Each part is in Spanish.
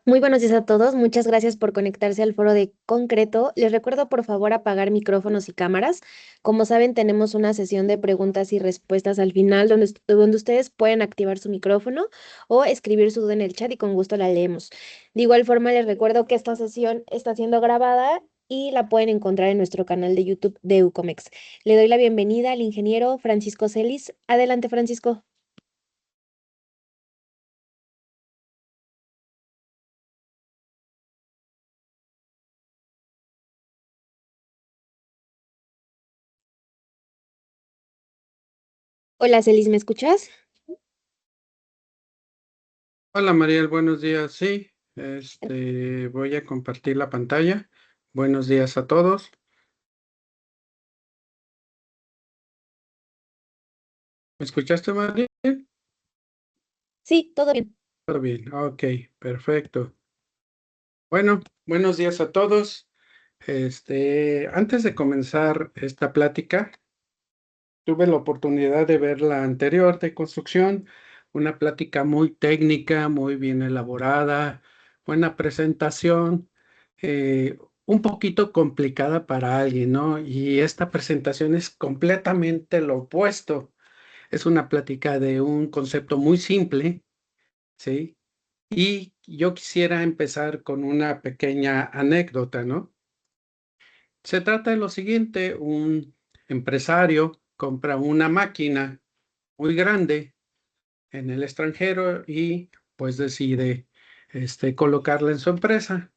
Muy buenos días a todos. Muchas gracias por conectarse al foro de Concreto. Les recuerdo por favor apagar micrófonos y cámaras. Como saben, tenemos una sesión de preguntas y respuestas al final donde ustedes pueden activar su micrófono o escribir su duda en el chat y con gusto la leemos. De igual forma, les recuerdo que esta sesión está siendo grabada y la pueden encontrar en nuestro canal de YouTube de Ucomex. Le doy la bienvenida al ingeniero Francisco Celis. Adelante, Francisco. Hola, Celis, ¿me escuchas? Hola Mariel, buenos días. Sí, voy a compartir la pantalla. Buenos días a todos. ¿Me escuchaste, Mariel? Sí, todo bien. Todo bien. Ok, perfecto. Bueno, buenos días a todos. Antes de comenzar esta plática, tuve la oportunidad de ver la anterior de construcción, una plática muy técnica, muy bien elaborada, buena presentación, un poquito complicada para alguien, ¿no? Y esta presentación es completamente lo opuesto. Es una plática de un concepto muy simple, ¿sí? Y yo quisiera empezar con una pequeña anécdota, ¿no? Se trata de lo siguiente: un empresario compra una máquina muy grande en el extranjero y pues decide colocarla en su empresa.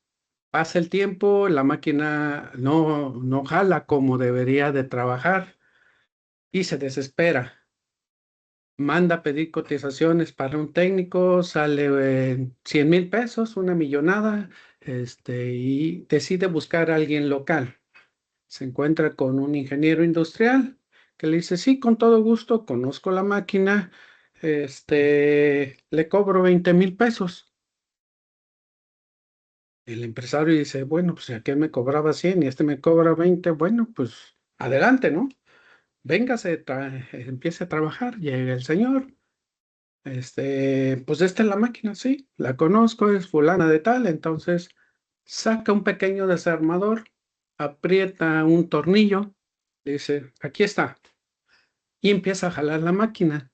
Pasa el tiempo, la máquina no jala como debería de trabajar y se desespera. Manda a pedir cotizaciones para un técnico, sale 100,000 pesos, una millonada, y decide buscar a alguien local. Se encuentra con un ingeniero industrial que le dice: sí, con todo gusto, conozco la máquina, le cobro 20,000 pesos. El empresario dice: bueno, pues ¿a qué me cobraba 100 y me cobra 20? Bueno, pues adelante, ¿no? Véngase, empiece a trabajar. Llega el señor, pues esta es la máquina, sí, la conozco, es fulana de tal. Entonces saca un pequeño desarmador, aprieta un tornillo, dice: aquí está, y empieza a jalar la máquina.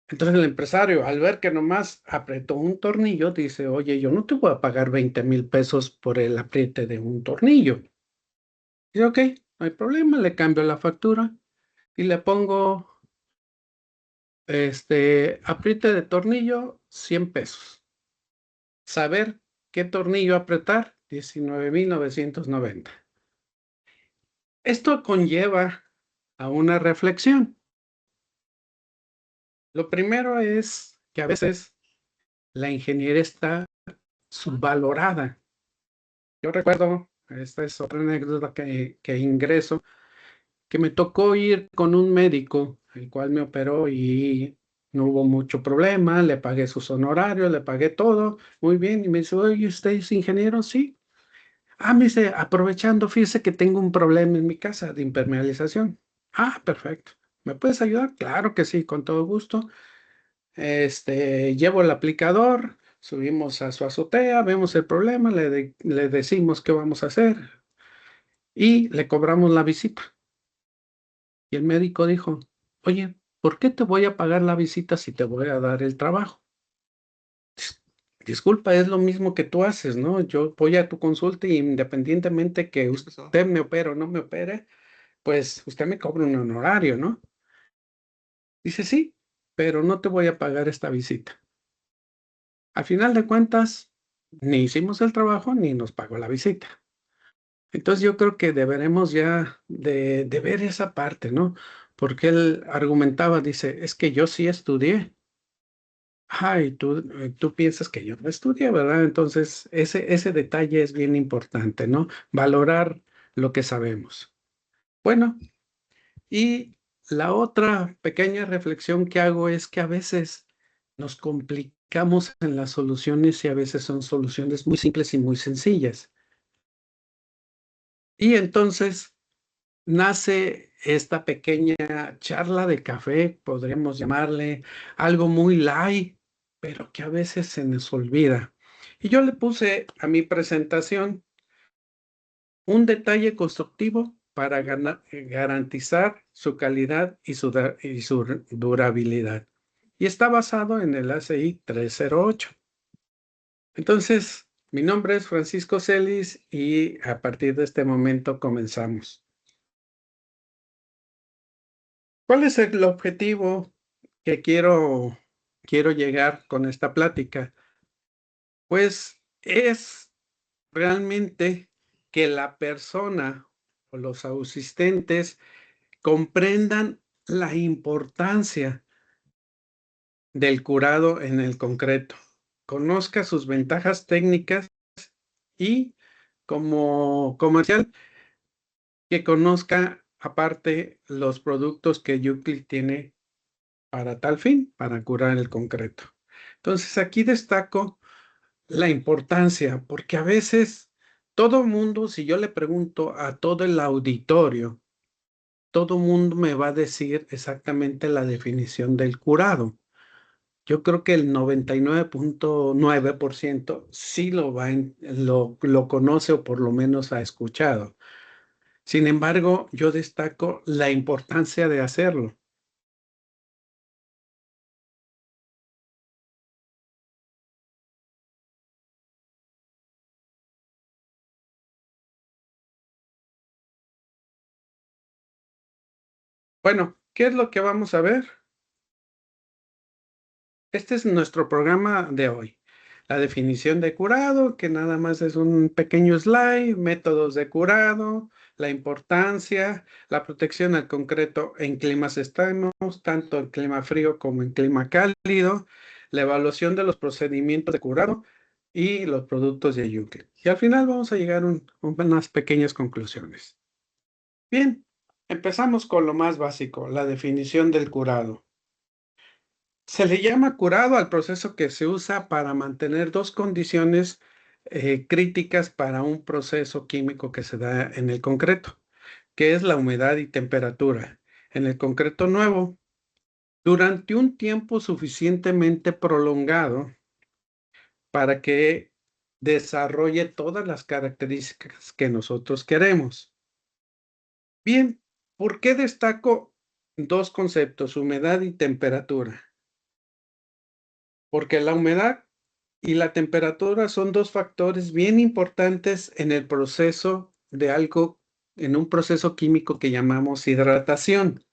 Entonces el empresario, al ver que nomás apretó un tornillo, dice: oye, yo no te voy a pagar 20,000 pesos por el apriete de un tornillo. Dice: ok, no hay problema, le cambio la factura y le pongo, apriete de tornillo, 100 pesos. Saber qué tornillo apretar, 19,990. Esto conlleva a una reflexión. Lo primero es que a veces la ingeniería está subvalorada. Yo recuerdo, esta es otra anécdota que ingreso, que me tocó ir con un médico, el cual me operó y no hubo mucho problema, le pagué sus honorarios, le pagué todo, muy bien, y me dice: oye, ¿usted es ingeniero? Sí. Ah, me dice: aprovechando, fíjese que tengo un problema en mi casa de impermeabilización. Ah, perfecto. ¿Me puedes ayudar? Claro que sí, con todo gusto. Llevo el aplicador, subimos a su azotea, vemos el problema, le decimos qué vamos a hacer y le cobramos la visita. Y el médico dijo: oye, ¿por qué te voy a pagar la visita si te voy a dar el trabajo? Disculpa, es lo mismo que tú haces, ¿no? Yo voy a tu consulta y independientemente que usted me opere o no me opere, pues usted me cobra un honorario, ¿no? Dice: sí, pero no te voy a pagar esta visita. Al final de cuentas, ni hicimos el trabajo ni nos pagó la visita. Entonces yo creo que deberemos ya de ver esa parte, ¿no? Porque él argumentaba, dice: es que yo sí estudié. Ay, tú piensas que yo no estudié, ¿verdad? Entonces ese detalle es bien importante, ¿no? Valorar lo que sabemos. Bueno, y la otra pequeña reflexión que hago es que a veces nos complicamos en las soluciones y a veces son soluciones muy simples y muy sencillas. Y entonces nace esta pequeña charla de café, podríamos llamarle algo muy light, pero que a veces se nos olvida. Y yo le puse a mi presentación un detalle constructivo para garantizar su calidad y su durabilidad. Y está basado en el ACI 308. Entonces, mi nombre es Francisco Celis y a partir de este momento comenzamos. ¿Cuál es el objetivo que quiero llegar con esta plática? Pues es realmente que la persona o los asistentes comprendan la importancia del curado en el concreto, conozca sus ventajas técnicas y como comercial que conozca aparte los productos que Euclid tiene para tal fin, para curar el concreto. Entonces aquí destaco la importancia, porque a veces todo mundo, si yo le pregunto a todo el auditorio, todo mundo me va a decir exactamente la definición del curado. Yo creo que el 99.9% sí lo conoce o por lo menos ha escuchado. Sin embargo, yo destaco la importancia de hacerlo. Bueno, ¿qué es lo que vamos a ver? Este es nuestro programa de hoy. La definición de curado, que nada más es un pequeño slide, métodos de curado, la importancia, la protección al concreto en climas extremos, tanto en clima frío como en clima cálido, la evaluación de los procedimientos de curado y los productos de Euclid. Y al final vamos a llegar a unas pequeñas conclusiones. Bien, empezamos con lo más básico, la definición del curado. Se le llama curado al proceso que se usa para mantener dos condiciones críticas para un proceso químico que se da en el concreto, que es la humedad y temperatura. En el concreto nuevo, durante un tiempo suficientemente prolongado para que desarrolle todas las características que nosotros queremos. Bien, ¿por qué destaco dos conceptos, humedad y temperatura? Porque la humedad y la temperatura son dos factores bien importantes en el proceso de algo, en un proceso químico que llamamos hidratación.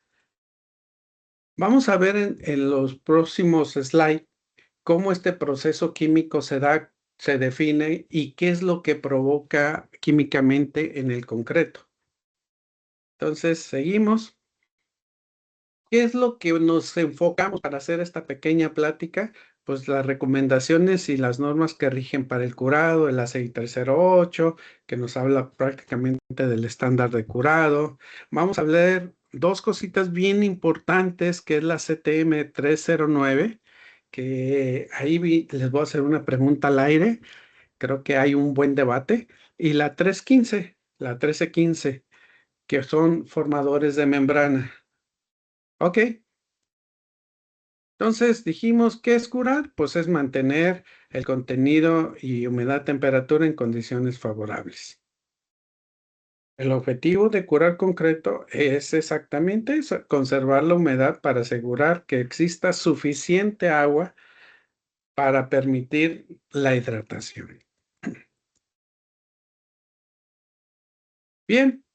Vamos a ver en los próximos slides cómo este proceso químico se da, se define y qué es lo que provoca químicamente en el concreto. Entonces, seguimos. ¿Qué es lo que nos enfocamos para hacer esta pequeña plática? Pues las recomendaciones y las normas que rigen para el curado, el ACI 308, que nos habla prácticamente del estándar de curado. Vamos a hablar dos cositas bien importantes, que es la CTM 309, que les voy a hacer una pregunta al aire. Creo que hay un buen debate. Y la 315, la 1315, que son formadores de membrana. Ok. Entonces dijimos, ¿qué es curar? Pues es mantener el contenido y humedad temperatura en condiciones favorables. El objetivo de curar concreto es exactamente eso, conservar la humedad para asegurar que exista suficiente agua para permitir la hidratación. Bien,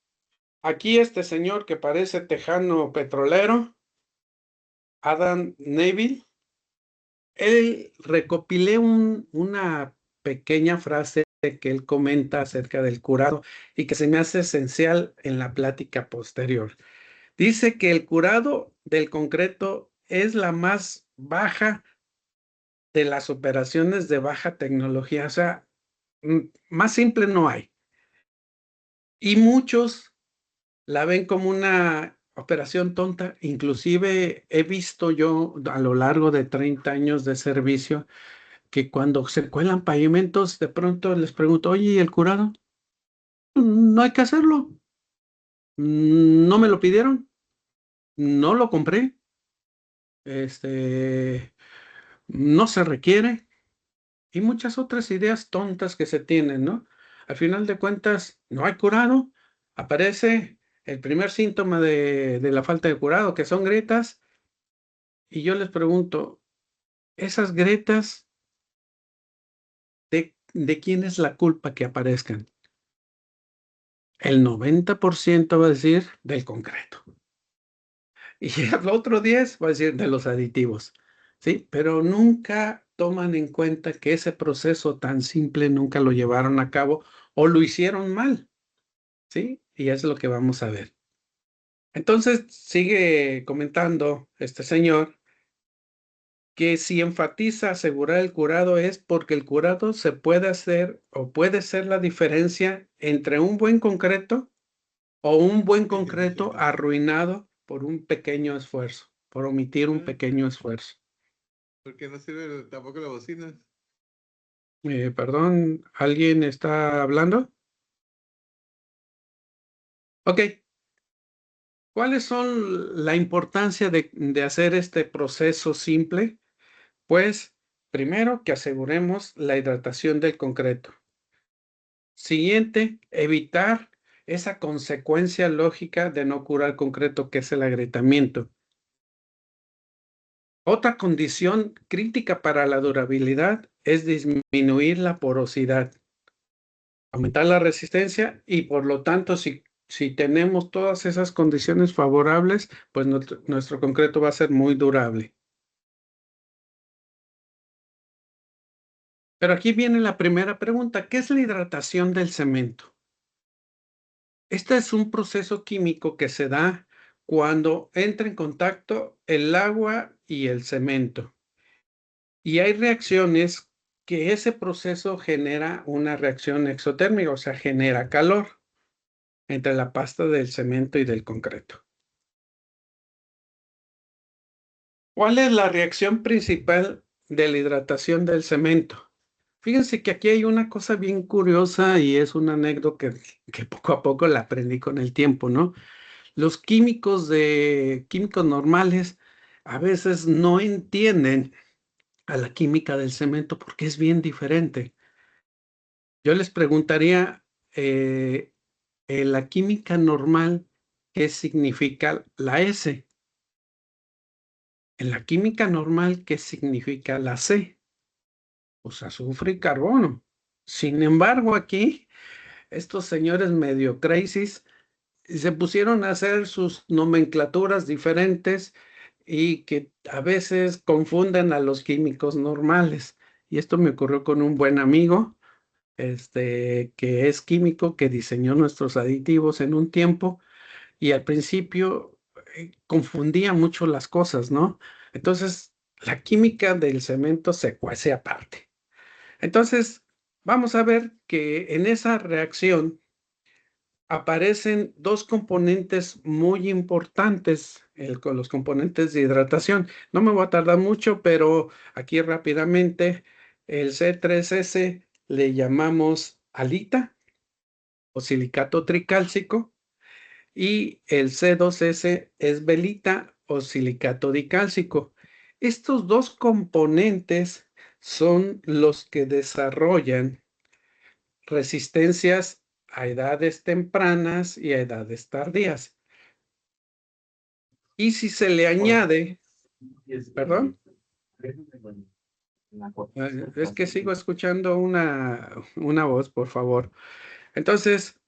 aquí este señor que parece tejano petrolero, Adam Neville, él recopilé una pequeña frase que él comenta acerca del curado y que se me hace esencial en la plática posterior. Dice que el curado del concreto es la más baja de las operaciones de baja tecnología, o sea, más simple no hay. Y muchos la ven como una operación tonta, inclusive he visto yo a lo largo de 30 años de servicio que cuando se cuelan pavimentos, de pronto les pregunto, oye, ¿y el curado? No hay que hacerlo. No me lo pidieron. No lo compré. Este, no se requiere. y muchas otras ideas tontas que se tienen, ¿no? Al final de cuentas, no hay curado, aparece el primer síntoma de la falta de curado, que son grietas, y yo les pregunto, ¿esas grietas de quién es la culpa que aparezcan? El 90% va a decir del concreto. Y el otro 10 va a decir de los aditivos, ¿sí? Pero nunca toman en cuenta que ese proceso tan simple nunca lo llevaron a cabo o lo hicieron mal, ¿sí? Y es lo que vamos a ver. Entonces, sigue comentando este señor que si enfatiza asegurar el curado es porque el curado se puede hacer o puede ser la diferencia entre un buen concreto o un buen concreto arruinado por un pequeño esfuerzo, por omitir un Ah, pequeño esfuerzo. porque no sirve tampoco la bocina. Perdón, ¿alguien está hablando? Ok, ¿cuáles son la importancia de hacer este proceso simple? Pues primero que aseguremos la hidratación del concreto. Siguiente, evitar esa consecuencia lógica de no curar concreto que es el agrietamiento. Otra condición crítica para la durabilidad es disminuir la porosidad, aumentar la resistencia y por lo tanto si tenemos todas esas condiciones favorables, pues nuestro concreto va a ser muy durable. Pero aquí viene la primera pregunta, ¿qué es la hidratación del cemento? Este es un proceso químico que se da cuando entra en contacto el agua y el cemento. Y hay reacciones que ese proceso genera una reacción exotérmica, o sea, genera calor entre la pasta del cemento y del concreto. ¿Cuál es la reacción principal de la hidratación del cemento? Fíjense que aquí hay una cosa bien curiosa y es una anécdota que poco a poco la aprendí con el tiempo, ¿no? Los químicos normales a veces no entienden a la química del cemento porque es bien diferente. Yo les preguntaría, en la química normal, ¿qué significa la S? En la química normal, ¿qué significa la C? Pues azufre y carbono. Sin embargo, aquí, estos señores medio crazies se pusieron a hacer sus nomenclaturas diferentes y que a veces confunden a los químicos normales. Y esto me ocurrió con un buen amigo, que es químico, que diseñó nuestros aditivos en un tiempo y al principio confundía mucho las cosas, ¿no? Entonces, la química del cemento se cuece aparte. Entonces, vamos a ver que en esa reacción aparecen dos componentes muy importantes, con los componentes de hidratación. No me voy a tardar mucho, pero aquí rápidamente, el C3S le llamamos halita o silicato tricálcico y el C2S es velita o silicato dicálcico. Estos dos componentes son los que desarrollan resistencias a edades tempranas y a edades tardías. Y si se le añade, perdón, es que sigo escuchando una voz, por favor. Entonces,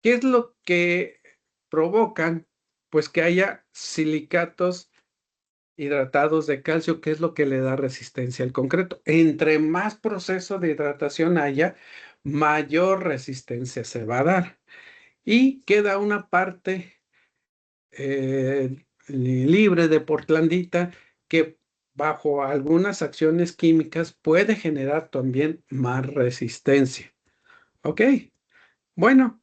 ¿qué es lo que provocan? Pues que haya silicatos hidratados de calcio, que es lo que le da resistencia al concreto. Entre más proceso de hidratación haya, mayor resistencia se va a dar. Y queda una parte libre de portlandita que bajo algunas acciones químicas puede generar también más resistencia. ¿Ok? Bueno,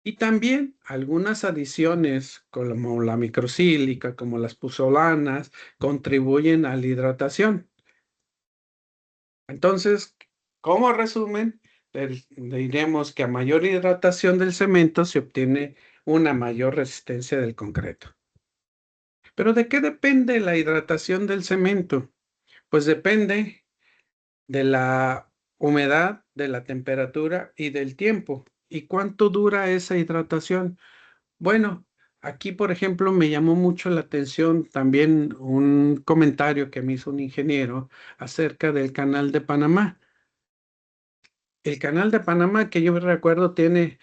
y también algunas adiciones como la microsílica, como las puzolanas, contribuyen a la hidratación. Entonces, como resumen, diremos que a mayor hidratación del cemento se obtiene una mayor resistencia del concreto. ¿Pero de qué depende la hidratación del cemento? Pues depende de la humedad, de la temperatura y del tiempo. ¿Y cuánto dura esa hidratación? Bueno, aquí, por ejemplo, me llamó mucho la atención también un comentario que me hizo un ingeniero acerca del canal de Panamá. El canal de Panamá, que yo recuerdo, tiene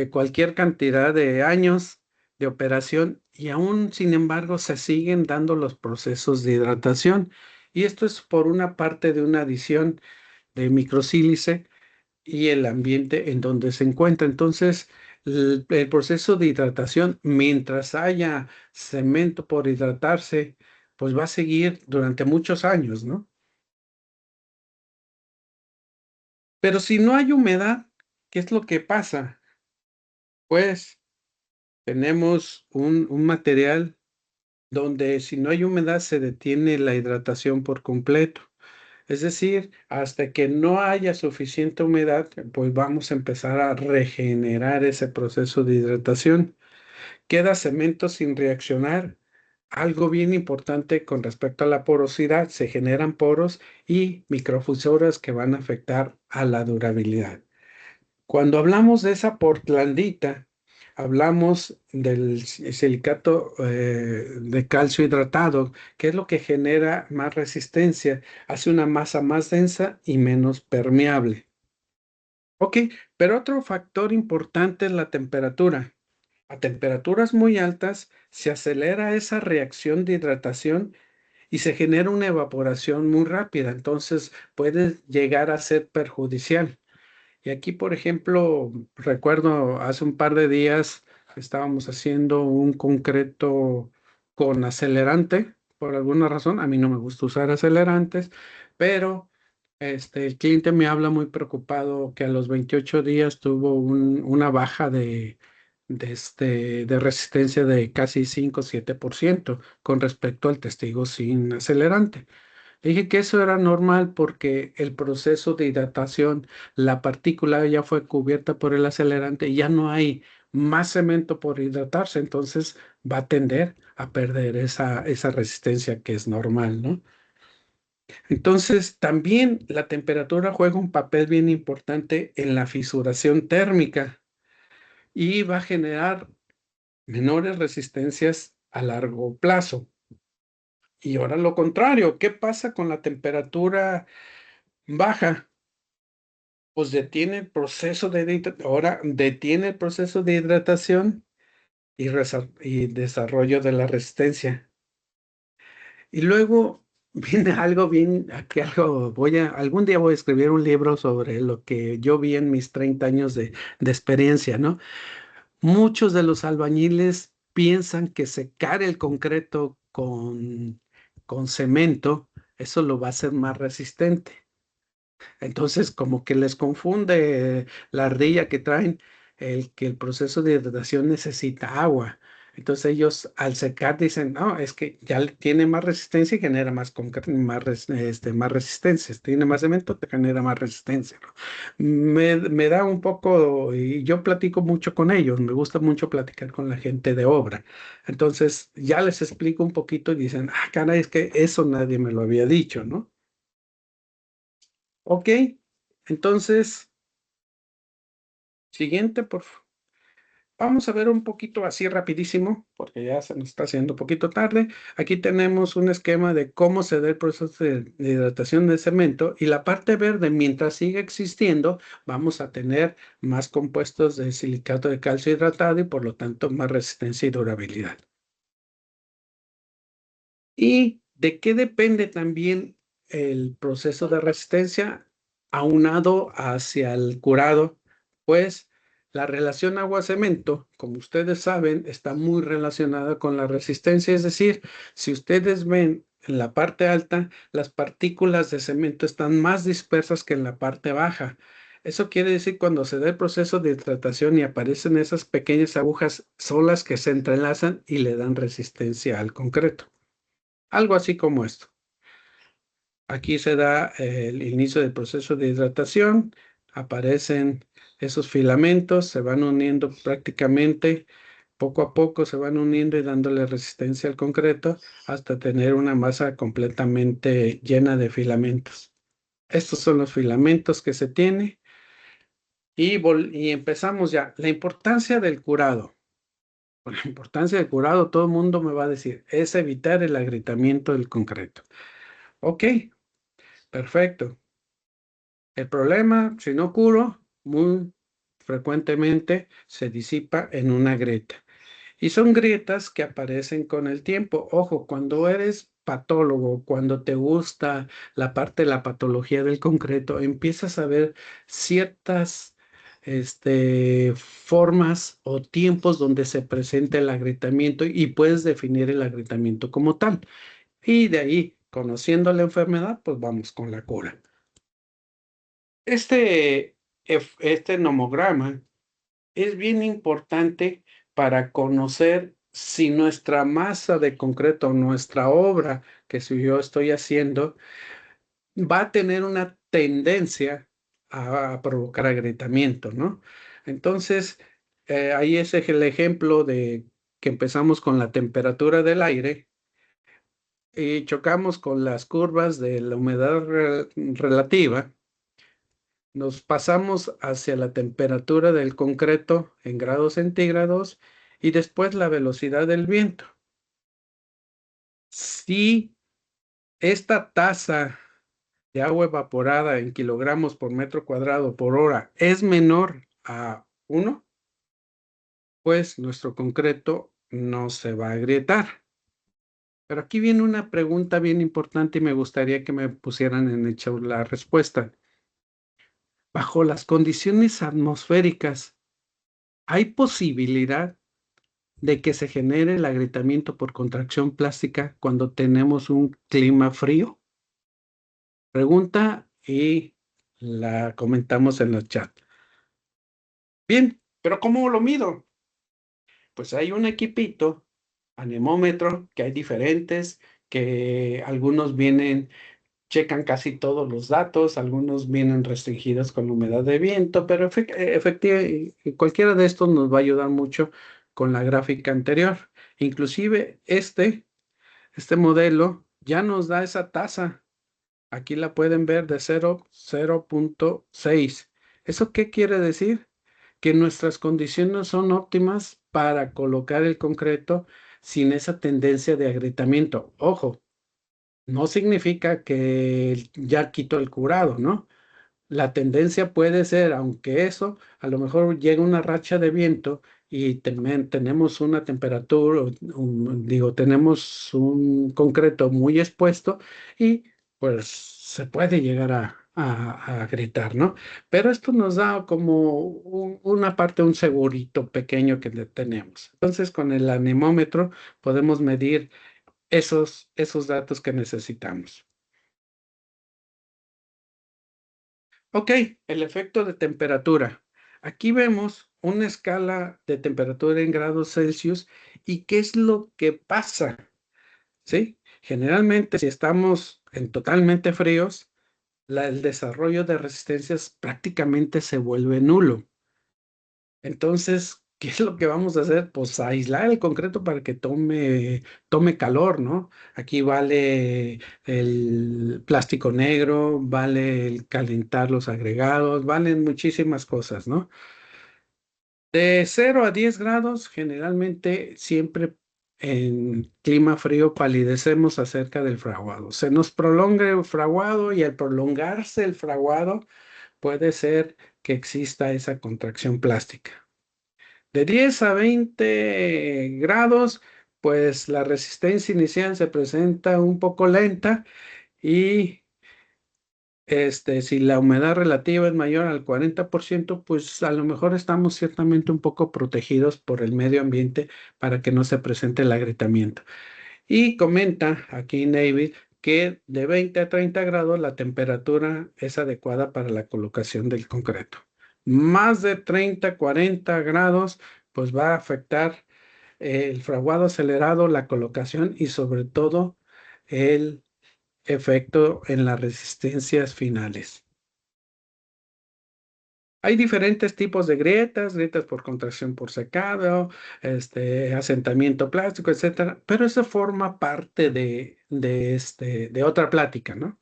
cualquier cantidad de años de operación y aún, sin embargo, se siguen dando los procesos de hidratación. Y esto es por una parte de una adición de microsílice y el ambiente en donde se encuentra. Entonces, el proceso de hidratación, mientras haya cemento por hidratarse, pues va a seguir durante muchos años, ¿no? Pero si no hay humedad, ¿qué es lo que pasa? Pues tenemos un material donde si no hay humedad se detiene la hidratación por completo. Es decir, hasta que no haya suficiente humedad, pues vamos a empezar a regenerar ese proceso de hidratación. Queda cemento sin reaccionar. Algo bien importante con respecto a la porosidad, se generan poros y microfisuras que van a afectar a la durabilidad. Cuando hablamos de esa portlandita, hablamos del silicato de calcio hidratado, que es lo que genera más resistencia, hace una masa más densa y menos permeable. Ok, pero otro factor importante es la temperatura. A temperaturas muy altas se acelera esa reacción de hidratación y se genera una evaporación muy rápida, entonces puede llegar a ser perjudicial. Y aquí, por ejemplo, recuerdo hace un par de días estábamos haciendo un concreto con acelerante, por alguna razón. A mí no me gusta usar acelerantes, pero el cliente me habla muy preocupado que a los 28 días tuvo una baja de resistencia de casi 5 o 7% con respecto al testigo sin acelerante. Le dije que eso era normal porque el proceso de hidratación, la partícula ya fue cubierta por el acelerante y ya no hay más cemento por hidratarse, entonces va a tender a perder esa resistencia que es normal, ¿no? Entonces, también la temperatura juega un papel bien importante en la fisuración térmica y va a generar menores resistencias a largo plazo. Y ahora lo contrario, ¿qué pasa con la temperatura baja? Pues detiene el proceso ahora detiene el proceso de hidratación y desarrollo de la resistencia. Y luego viene algo bien, aquí algo, algún día voy a escribir un libro sobre lo que yo vi en mis 30 años de experiencia, ¿no? Muchos de los albañiles piensan que secar el concreto con cemento, eso lo va a hacer más resistente. Entonces, como que les confunde la ardilla que traen, que el proceso de hidratación necesita agua. Entonces ellos al secar dicen, no, es que tiene más resistencia y genera más resistencia. Tiene más cemento, te genera más resistencia, ¿no? Me da un poco, y yo platico mucho con ellos, me gusta mucho platicar con la gente de obra. Entonces ya les explico un poquito y dicen, ah, caray, es que eso nadie me lo había dicho, ¿no? Ok, entonces, siguiente, por favor. Vamos a ver un poquito así rapidísimo, porque ya se nos está haciendo un poquito tarde. Aquí tenemos un esquema de cómo se da el proceso de hidratación del cemento y la parte verde, mientras siga existiendo, vamos a tener más compuestos de silicato de calcio hidratado y por lo tanto más resistencia y durabilidad. ¿Y de qué depende también el proceso de resistencia aunado hacia el curado? Pues la relación agua-cemento, como ustedes saben, está muy relacionada con la resistencia. Es decir, si ustedes ven en la parte alta, las partículas de cemento están más dispersas que en la parte baja. Eso quiere decir cuando se da el proceso de hidratación y aparecen esas pequeñas agujas, son las que se entrelazan y le dan resistencia al concreto. Algo así como esto. Aquí se da el inicio del proceso de hidratación, aparecen esos filamentos, se van uniendo prácticamente, poco a poco se van uniendo y dándole resistencia al concreto hasta tener una masa completamente llena de filamentos. Estos son los filamentos que se tiene y empezamos ya. La importancia del curado. Por la importancia del curado, todo el mundo me va a decir, es evitar el agrietamiento del concreto. Ok, perfecto. El problema, si no curo, muy frecuentemente se disipa en una grieta. Y son grietas que aparecen con el tiempo. Ojo, cuando eres patólogo, cuando te gusta la parte de la patología del concreto, empiezas a ver ciertas formas o tiempos donde se presenta el agrietamiento y puedes definir el agrietamiento como tal. Y de ahí, conociendo la enfermedad, pues vamos con la cura. Este nomograma es bien importante para conocer si nuestra masa de concreto, nuestra obra que si yo estoy haciendo, va a tener una tendencia a provocar agrietamiento, ¿no? Entonces, ahí ese es el ejemplo de que empezamos con la temperatura del aire y chocamos con las curvas de la humedad relativa. Nos pasamos hacia la temperatura del concreto en grados centígrados y después la velocidad del viento. Si esta tasa de agua evaporada en kilogramos por metro cuadrado por hora es menor a 1, pues nuestro concreto no se va a agrietar. Pero aquí viene una pregunta bien importante y me gustaría que me pusieran en hecho la respuesta. Bajo las condiciones atmosféricas, ¿hay posibilidad de que se genere el agrietamiento por contracción plástica cuando tenemos un clima frío? Pregunta y la comentamos en el chat. Bien, pero ¿cómo lo mido? Pues hay un equipito, anemómetro, que hay diferentes, que algunos vienen, checan casi todos los datos, algunos vienen restringidos con humedad de viento, pero efectivamente cualquiera de estos nos va a ayudar mucho con la gráfica anterior. Inclusive este modelo ya nos da esa tasa. Aquí la pueden ver de 0.6. ¿Eso qué quiere decir? Que nuestras condiciones son óptimas para colocar el concreto sin esa tendencia de agrietamiento. Ojo, no significa que ya quito el curado, ¿no? La tendencia puede ser, aunque eso, a lo mejor llega una racha de viento y tenemos una temperatura, tenemos un concreto muy expuesto y pues se puede llegar a gritar, ¿no? Pero esto nos da como una parte, un segurito pequeño que tenemos. Entonces, con el anemómetro podemos medir esos datos que necesitamos. Ok, el efecto de temperatura. Aquí vemos una escala de temperatura en grados Celsius y qué es lo que pasa, ¿sí? Generalmente, si estamos en totalmente fríos, el desarrollo de resistencias prácticamente se vuelve nulo. Entonces, ¿qué es lo que vamos a hacer? Pues aislar el concreto para que tome calor, ¿no? Aquí vale el plástico negro, vale el calentar los agregados, valen muchísimas cosas, ¿no? De 0 a 10 grados, generalmente siempre en clima frío palidecemos acerca del fraguado. Se nos prolonga el fraguado y al prolongarse el fraguado puede ser que exista esa contracción plástica. De 10 a 20 grados, pues la resistencia inicial se presenta un poco lenta y si la humedad relativa es mayor al 40%, pues a lo mejor estamos ciertamente un poco protegidos por el medio ambiente para que no se presente el agrietamiento. Y comenta aquí David que de 20 a 30 grados la temperatura es adecuada para la colocación del concreto. Más de 30, 40 grados, pues va a afectar el fraguado acelerado, la colocación y sobre todo el efecto en las resistencias finales. Hay diferentes tipos de grietas, grietas por contracción por secado, asentamiento plástico, etcétera, pero eso forma parte de otra plática, ¿no?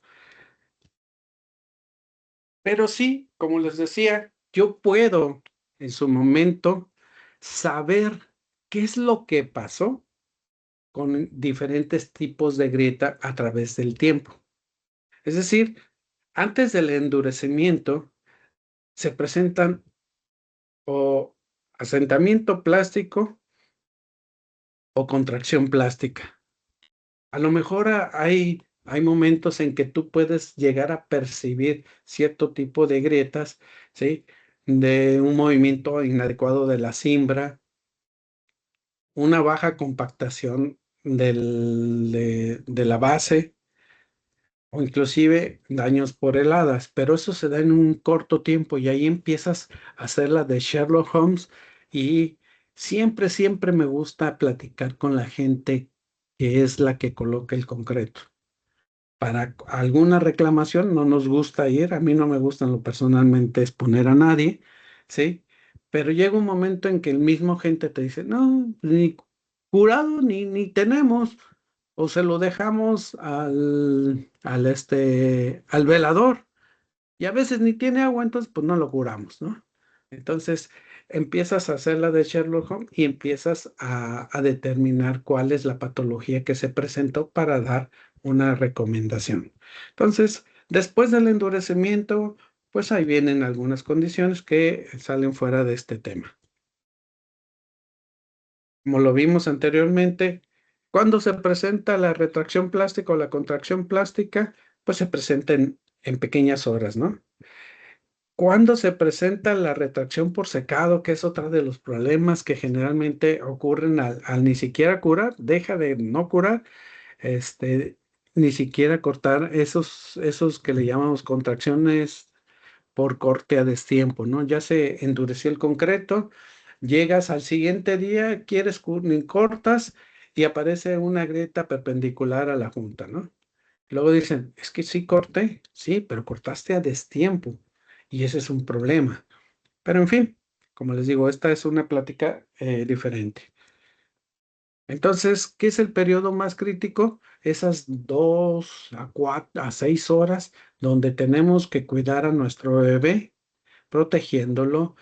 Pero sí, como les decía, yo puedo en su momento saber qué es lo que pasó con diferentes tipos de grieta a través del tiempo. Es decir, antes del endurecimiento se presentan o asentamiento plástico o contracción plástica. A lo mejor hay momentos en que tú puedes llegar a percibir cierto tipo de grietas, ¿sí? De un movimiento inadecuado de la cimbra, una baja compactación de la base o inclusive daños por heladas, pero eso se da en un corto tiempo y ahí empiezas a hacer la de Sherlock Holmes y siempre me gusta platicar con la gente que es la que coloca el concreto. Para alguna reclamación no nos gusta ir, a mí no me gusta en lo personalmente exponer a nadie, ¿sí? Pero llega un momento en que el mismo gente te dice, no, ni curado ni tenemos, o se lo dejamos al velador, y a veces ni tiene agua, entonces pues no lo curamos, ¿no? Entonces empiezas a hacer la de Sherlock Holmes y empiezas a determinar cuál es la patología que se presentó para dar una recomendación. Entonces, después del endurecimiento, pues ahí vienen algunas condiciones que salen fuera de este tema. Como lo vimos anteriormente, cuando se presenta la retracción plástica o la contracción plástica, pues se presenta en pequeñas horas, ¿no? Cuando se presenta la retracción por secado, que es otro de los problemas que generalmente ocurren al ni siquiera curar, deja de no curar, ni siquiera cortar esos que le llamamos contracciones por corte a destiempo, ¿no? Ya se endureció el concreto, llegas al siguiente día, ni cortas y aparece una grieta perpendicular a la junta, ¿no? Luego dicen, es que sí corté, sí, pero cortaste a destiempo y ese es un problema. Pero en fin, como les digo, esta es una plática diferente. Entonces, ¿qué es el periodo más crítico? Esas 2 a 6 horas donde tenemos que cuidar a nuestro bebé, protegiéndolo,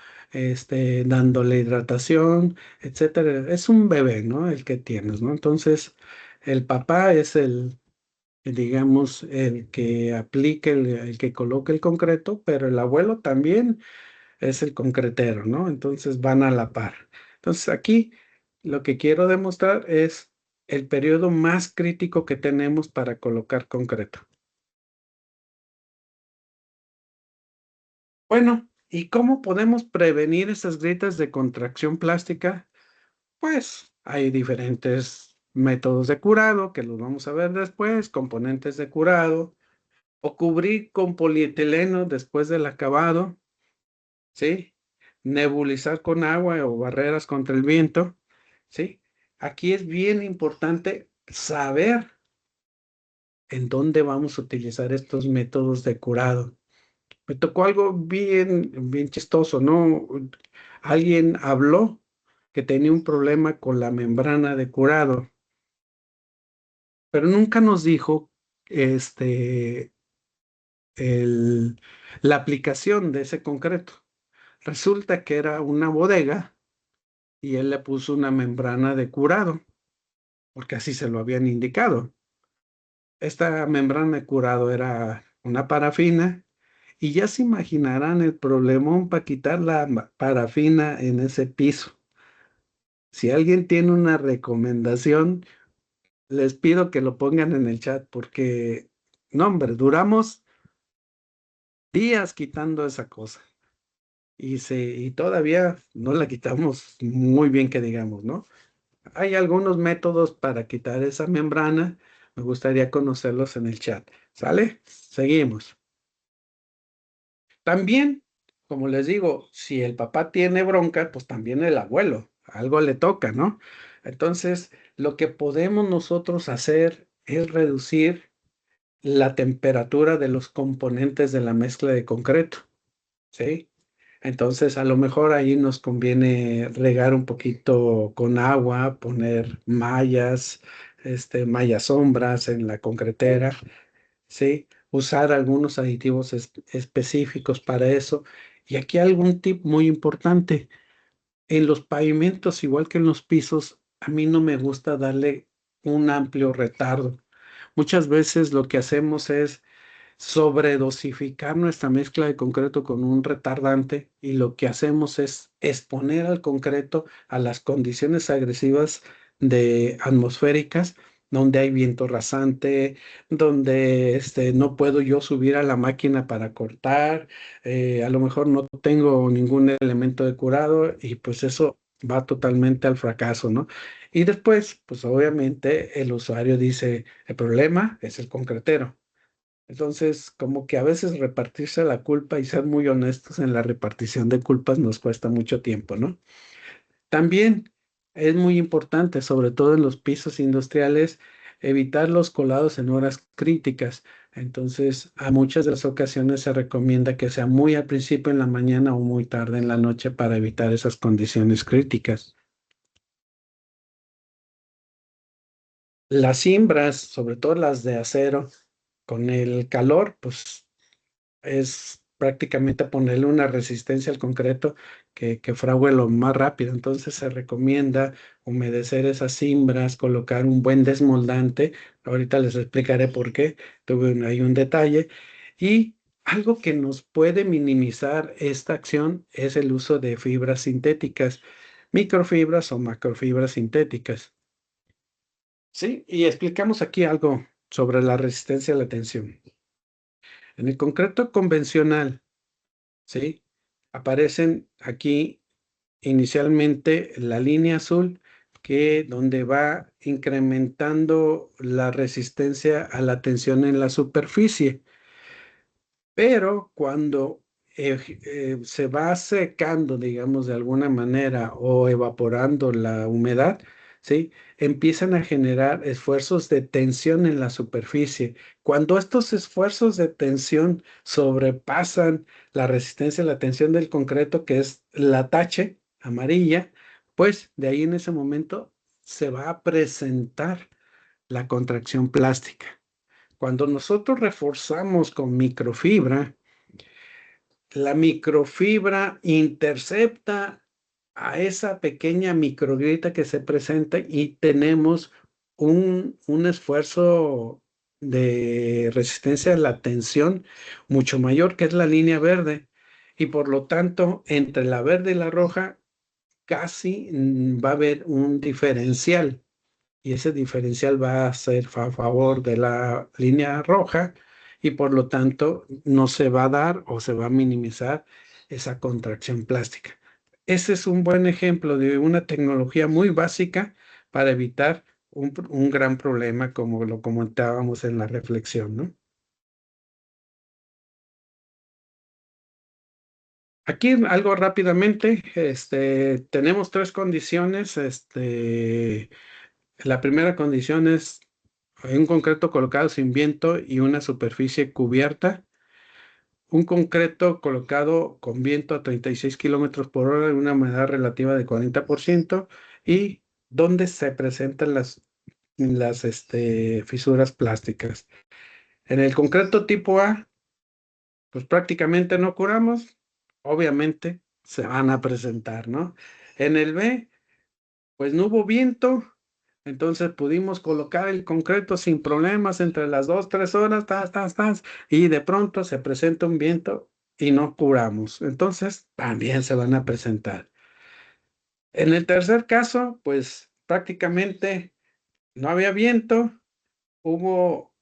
dándole hidratación, etcétera. Es un bebé, ¿no? El que tienes, ¿no? Entonces, el papá es digamos, el que aplique, el que coloque el concreto, pero el abuelo también es el concretero, ¿no? Entonces van a la par. Entonces aquí lo que quiero demostrar es el periodo más crítico que tenemos para colocar concreto. Bueno, ¿y cómo podemos prevenir esas grietas de contracción plástica? Pues hay diferentes métodos de curado, que los vamos a ver después, componentes de curado, o cubrir con polietileno después del acabado, ¿sí? Nebulizar con agua o barreras contra el viento, ¿sí? Aquí es bien importante saber en dónde vamos a utilizar estos métodos de curado. Me tocó algo bien chistoso, ¿no? Alguien habló que tenía un problema con la membrana de curado, pero nunca nos dijo, este, la aplicación de ese concreto. Resulta que era una bodega y él le puso una membrana de curado, porque así se lo habían indicado. Esta membrana de curado era una parafina y ya se imaginarán el problemón para quitar la parafina en ese piso. Si alguien tiene una recomendación, les pido que lo pongan en el chat porque, no, hombre, duramos días quitando esa cosa y todavía no la quitamos muy bien que digamos, ¿no? Hay algunos métodos para quitar esa membrana. Me gustaría conocerlos en el chat. ¿Sale? Seguimos. También, como les digo, si el papá tiene bronca, pues también el abuelo. Algo le toca, ¿no? Entonces, lo que podemos nosotros hacer es reducir la temperatura de los componentes de la mezcla de concreto. ¿Sí? Entonces, a lo mejor ahí nos conviene regar un poquito con agua, poner mallas, mallas sombras en la concretera, ¿sí? usar algunos aditivos específicos para eso. Y aquí algún tip muy importante. En los pavimentos, igual que en los pisos, a mí no me gusta darle un amplio retardo. Muchas veces lo que hacemos es sobredosificar nuestra mezcla de concreto con un retardante y lo que hacemos es exponer al concreto a las condiciones agresivas de atmosféricas, donde hay viento rasante, donde no puedo yo subir a la máquina para cortar, a lo mejor no tengo ningún elemento de curado y pues eso va totalmente al fracaso, ¿no? Y después, pues obviamente el usuario dice, el problema es el concretero. Entonces, como que a veces repartirse la culpa y ser muy honestos en la repartición de culpas nos cuesta mucho tiempo, ¿no? También es muy importante, sobre todo en los pisos industriales, evitar los colados en horas críticas. Entonces, a muchas de las ocasiones se recomienda que sea muy al principio en la mañana o muy tarde en la noche para evitar esas condiciones críticas. Las cimbras, sobre todo las de acero, con el calor, pues es prácticamente ponerle una resistencia al concreto que frague lo más rápido. Entonces se recomienda humedecer esas cimbras, colocar un buen desmoldante. Ahorita les explicaré por qué. Hay un detalle. Y algo que nos puede minimizar esta acción es el uso de fibras sintéticas, microfibras o macrofibras sintéticas. Sí, y explicamos aquí algo sobre la resistencia a la tensión. En el concreto convencional, ¿sí? Aparecen aquí inicialmente la línea azul que donde va incrementando la resistencia a la tensión en la superficie. Pero cuando se va secando, digamos, de alguna manera o evaporando la humedad, ¿sí? Empiezan a generar esfuerzos de tensión en la superficie. Cuando estos esfuerzos de tensión sobrepasan la resistencia a la tensión del concreto, que es la tache amarilla, pues de ahí en ese momento se va a presentar la contracción plástica. Cuando nosotros reforzamos con microfibra, la microfibra intercepta a esa pequeña microgrita que se presenta y tenemos un esfuerzo de resistencia a la tensión mucho mayor, que es la línea verde. Y por lo tanto, entre la verde y la roja, casi va a haber un diferencial y ese diferencial va a ser a favor de la línea roja y por lo tanto no se va a dar o se va a minimizar esa contracción plástica. Ese es un buen ejemplo de una tecnología muy básica para evitar un gran problema como lo comentábamos en la reflexión, ¿no? Aquí algo rápidamente, tenemos tres condiciones, la primera condición es un concreto colocado sin viento y una superficie cubierta. Un concreto colocado con viento a 36 kilómetros por hora en una humedad relativa de 40% y donde se presentan las fisuras plásticas. En el concreto tipo A, pues prácticamente no curamos. Obviamente se van a presentar, ¿no? En el B, pues no hubo viento. Entonces pudimos colocar el concreto sin problemas entre las 2, 3 horas, y de pronto se presenta un viento y no curamos. Entonces también se van a presentar. En el tercer caso, pues prácticamente no había viento, hubo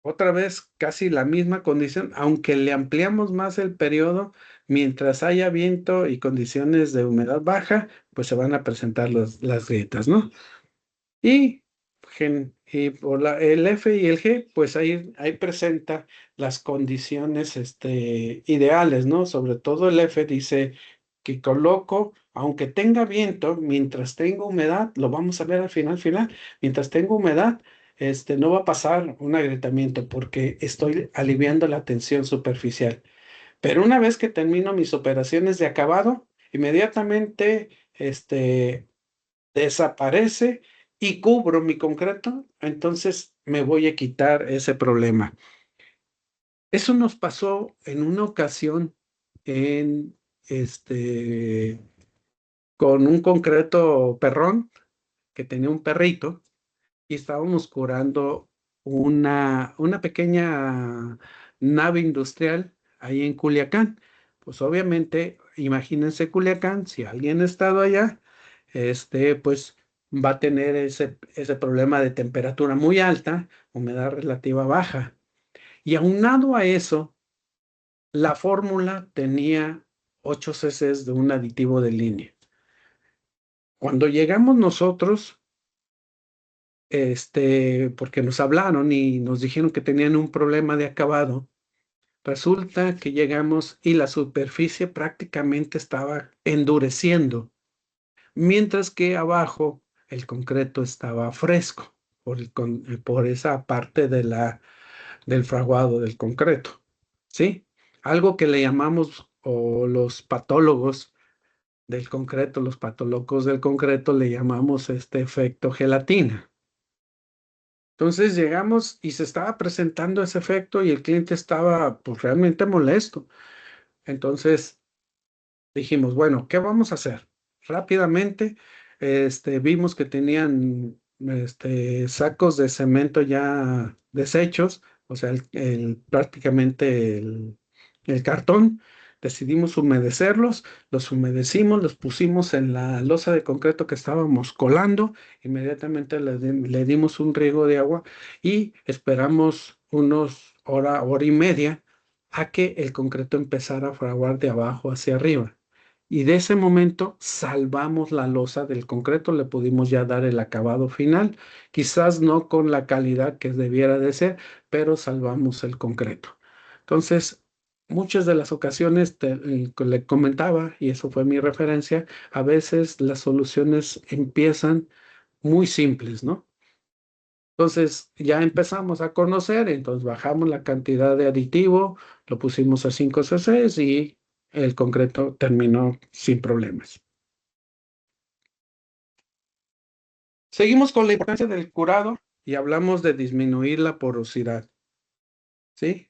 otra vez casi la misma condición, aunque le ampliamos más el periodo, mientras haya viento y condiciones de humedad baja, pues se van a presentar las grietas, ¿no? Y, y por el F y el G, pues ahí presenta las condiciones ideales, ¿no? Sobre todo el F dice que coloco, aunque tenga viento, mientras tenga humedad, lo vamos a ver al final, mientras tenga humedad, no va a pasar un agrietamiento porque estoy aliviando la tensión superficial. Pero una vez que termino mis operaciones de acabado, inmediatamente, desaparece y cubro mi concreto, entonces me voy a quitar ese problema. Eso nos pasó en una ocasión en con un concreto perrón que tenía un perrito y estábamos curando una pequeña nave industrial ahí en Culiacán. Pues obviamente, imagínense Culiacán, si alguien ha estado allá, pues va a tener ese problema de temperatura muy alta, humedad relativa baja. Y aunado a eso, la fórmula tenía 8 cc de un aditivo de línea. Cuando llegamos nosotros, porque nos hablaron y nos dijeron que tenían un problema de acabado, resulta que llegamos y la superficie prácticamente estaba endureciendo, mientras que abajo el concreto estaba fresco por esa parte del fraguado del concreto, ¿sí? Algo que le llamamos, o los patólogos del concreto, los patólogos del concreto le llamamos este efecto gelatina. Entonces llegamos y se estaba presentando ese efecto y el cliente estaba pues realmente molesto. Entonces dijimos, bueno, ¿qué vamos a hacer? Rápidamente, vimos que tenían sacos de cemento ya deshechos, o sea, prácticamente el cartón. Decidimos humedecerlos, los humedecimos, los pusimos en la losa de concreto que estábamos colando, inmediatamente le dimos un riego de agua y esperamos unos hora y media a que el concreto empezara a fraguar de abajo hacia arriba. Y de ese momento salvamos la losa del concreto, le pudimos ya dar el acabado final, quizás no con la calidad que debiera de ser, pero salvamos el concreto. Entonces, muchas de las ocasiones le comentaba, y eso fue mi referencia, a veces las soluciones empiezan muy simples, ¿no? Entonces ya empezamos a conocer, entonces bajamos la cantidad de aditivo, lo pusimos a 5 cc y el concreto terminó sin problemas. Seguimos con la importancia del curado y hablamos de disminuir la porosidad, ¿sí?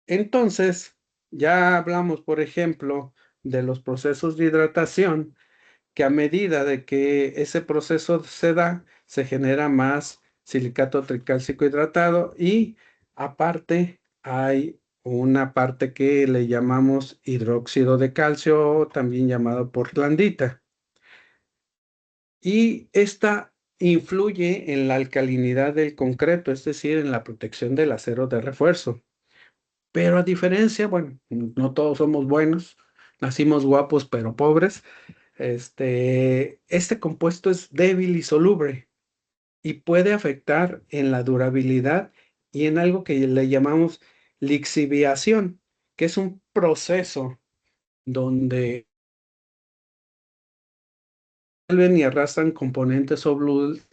Entonces, ya hablamos, por ejemplo, de los procesos de hidratación, que a medida de que ese proceso se da, se genera más silicato tricálcico hidratado y aparte hay una parte que le llamamos hidróxido de calcio, también llamado portlandita. Y esta influye en la alcalinidad del concreto, es decir, en la protección del acero de refuerzo. Pero a diferencia, bueno, no todos somos buenos, nacimos guapos pero pobres. Este compuesto es débil y soluble y puede afectar en la durabilidad y en algo que le llamamos lixiviación, que es un proceso donde vuelven y arrastran componentes solubles,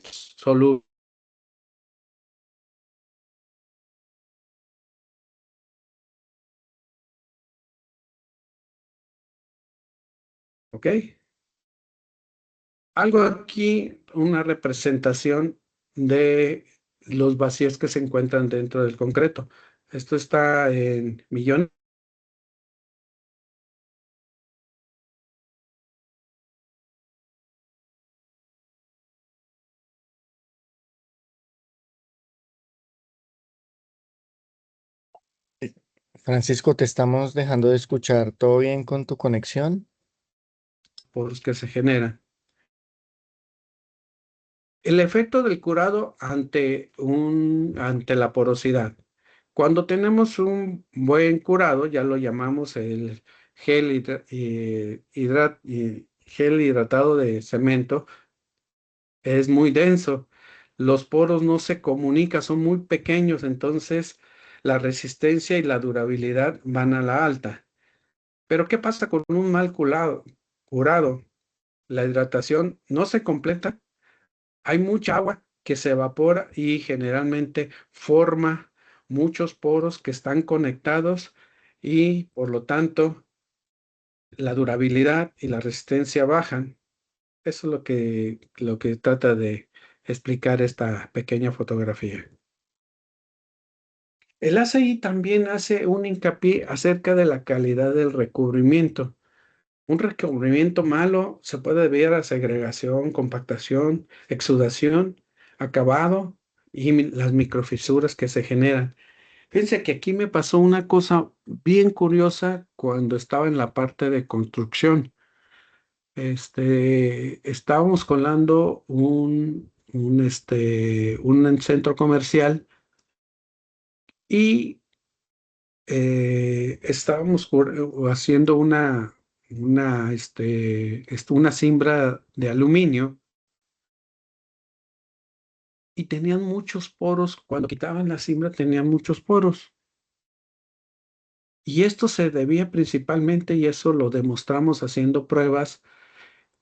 ¿ok? Algo aquí, una representación de los vacíos que se encuentran dentro del concreto. Esto está en millones. Francisco, te estamos dejando de escuchar. ¿Todo bien con tu conexión? Por los que se generan. El efecto del curado ante la porosidad. Cuando tenemos un buen curado, ya lo llamamos el gel hidratado de cemento, es muy denso. Los poros no se comunican, son muy pequeños, entonces la resistencia y la durabilidad van a la alta. Pero ¿qué pasa con un mal curado? La hidratación no se completa, hay mucha agua que se evapora y generalmente forma muchos poros que están conectados y por lo tanto la durabilidad y la resistencia bajan. Eso es lo que trata de explicar esta pequeña fotografía. El ACI también hace un hincapié acerca de la calidad del recubrimiento. Un recubrimiento malo se puede deber a segregación, compactación, exudación, acabado y las microfisuras que se generan. Fíjense que aquí me pasó una cosa bien curiosa cuando estaba en la parte de construcción. Estábamos colando un centro comercial y estábamos haciendo una cimbra de aluminio y tenían muchos poros. Cuando quitaban la cimbra tenían muchos poros. Y esto se debía principalmente, y eso lo demostramos haciendo pruebas,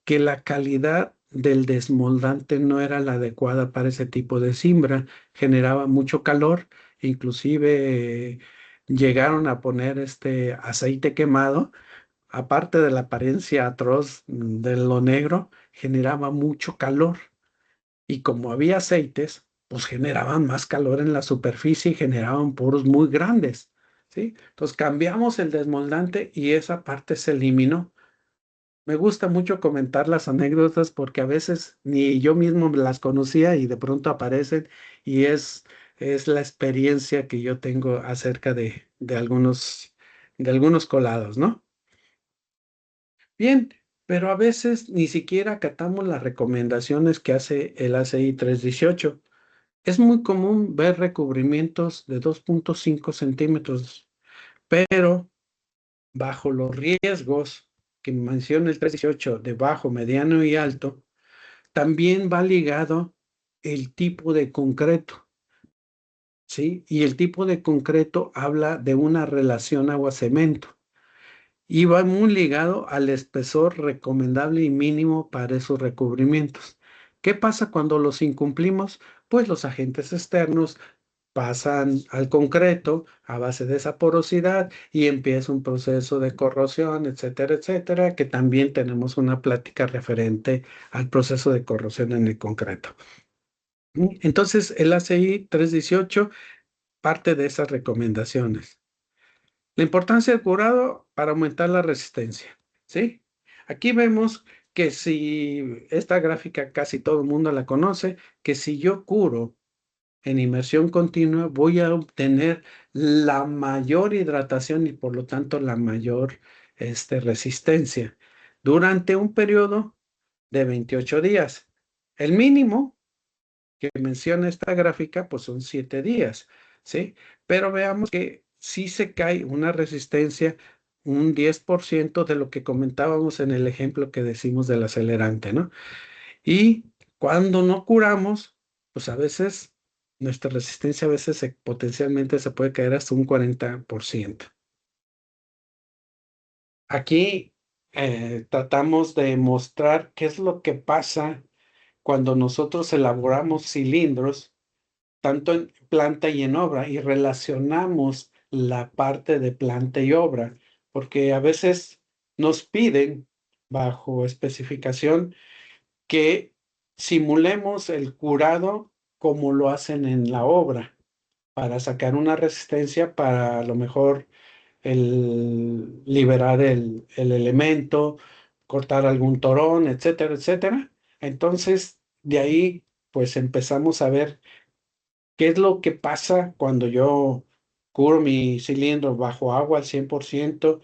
que la calidad del desmoldante no era la adecuada para ese tipo de cimbra, generaba mucho calor, inclusive llegaron a poner este aceite quemado, aparte de la apariencia atroz de lo negro, generaba mucho calor y como había aceites, pues generaban más calor en la superficie y generaban poros muy grandes, ¿sí? Entonces cambiamos el desmoldante y esa parte se eliminó. Me gusta mucho comentar las anécdotas porque a veces ni yo mismo las conocía y de pronto aparecen y es la experiencia que yo tengo acerca de algunos colados, ¿no? Bien, pero a veces ni siquiera acatamos las recomendaciones que hace el ACI 318. Es muy común ver recubrimientos de 2.5 centímetros, pero bajo los riesgos que menciona el 318 de bajo, mediano y alto, también va ligado el tipo de concreto, ¿sí? Y el tipo de concreto habla de una relación agua-cemento y va muy ligado al espesor recomendable y mínimo para esos recubrimientos. ¿Qué pasa cuando los incumplimos? Pues los agentes externos pasan al concreto a base de esa porosidad y empieza un proceso de corrosión, etcétera, etcétera, que también tenemos una plática referente al proceso de corrosión en el concreto. Entonces, el ACI 318 parte de esas recomendaciones. La importancia del curado para aumentar la resistencia, ¿sí? Aquí vemos que si esta gráfica casi todo el mundo la conoce, que si yo curo en inmersión continua voy a obtener la mayor hidratación y por lo tanto la mayor resistencia durante un periodo de 28 días. El mínimo que menciona esta gráfica pues son 7 días, ¿sí? Pero veamos que sí se cae una resistencia un 10% de lo que comentábamos en el ejemplo que decimos del acelerante, ¿no? Y cuando no curamos, pues a veces nuestra resistencia a veces potencialmente se puede caer hasta un 40%. Aquí tratamos de mostrar qué es lo que pasa cuando nosotros elaboramos cilindros, tanto en planta y en obra, y relacionamos la parte de planta y obra, porque a veces nos piden bajo especificación que simulemos el curado como lo hacen en la obra, para sacar una resistencia para a lo mejor liberar el elemento, cortar algún torón, etcétera, etcétera. Entonces, de ahí, pues empezamos a ver qué es lo que pasa cuando yo cubro mi cilindro bajo agua al 100%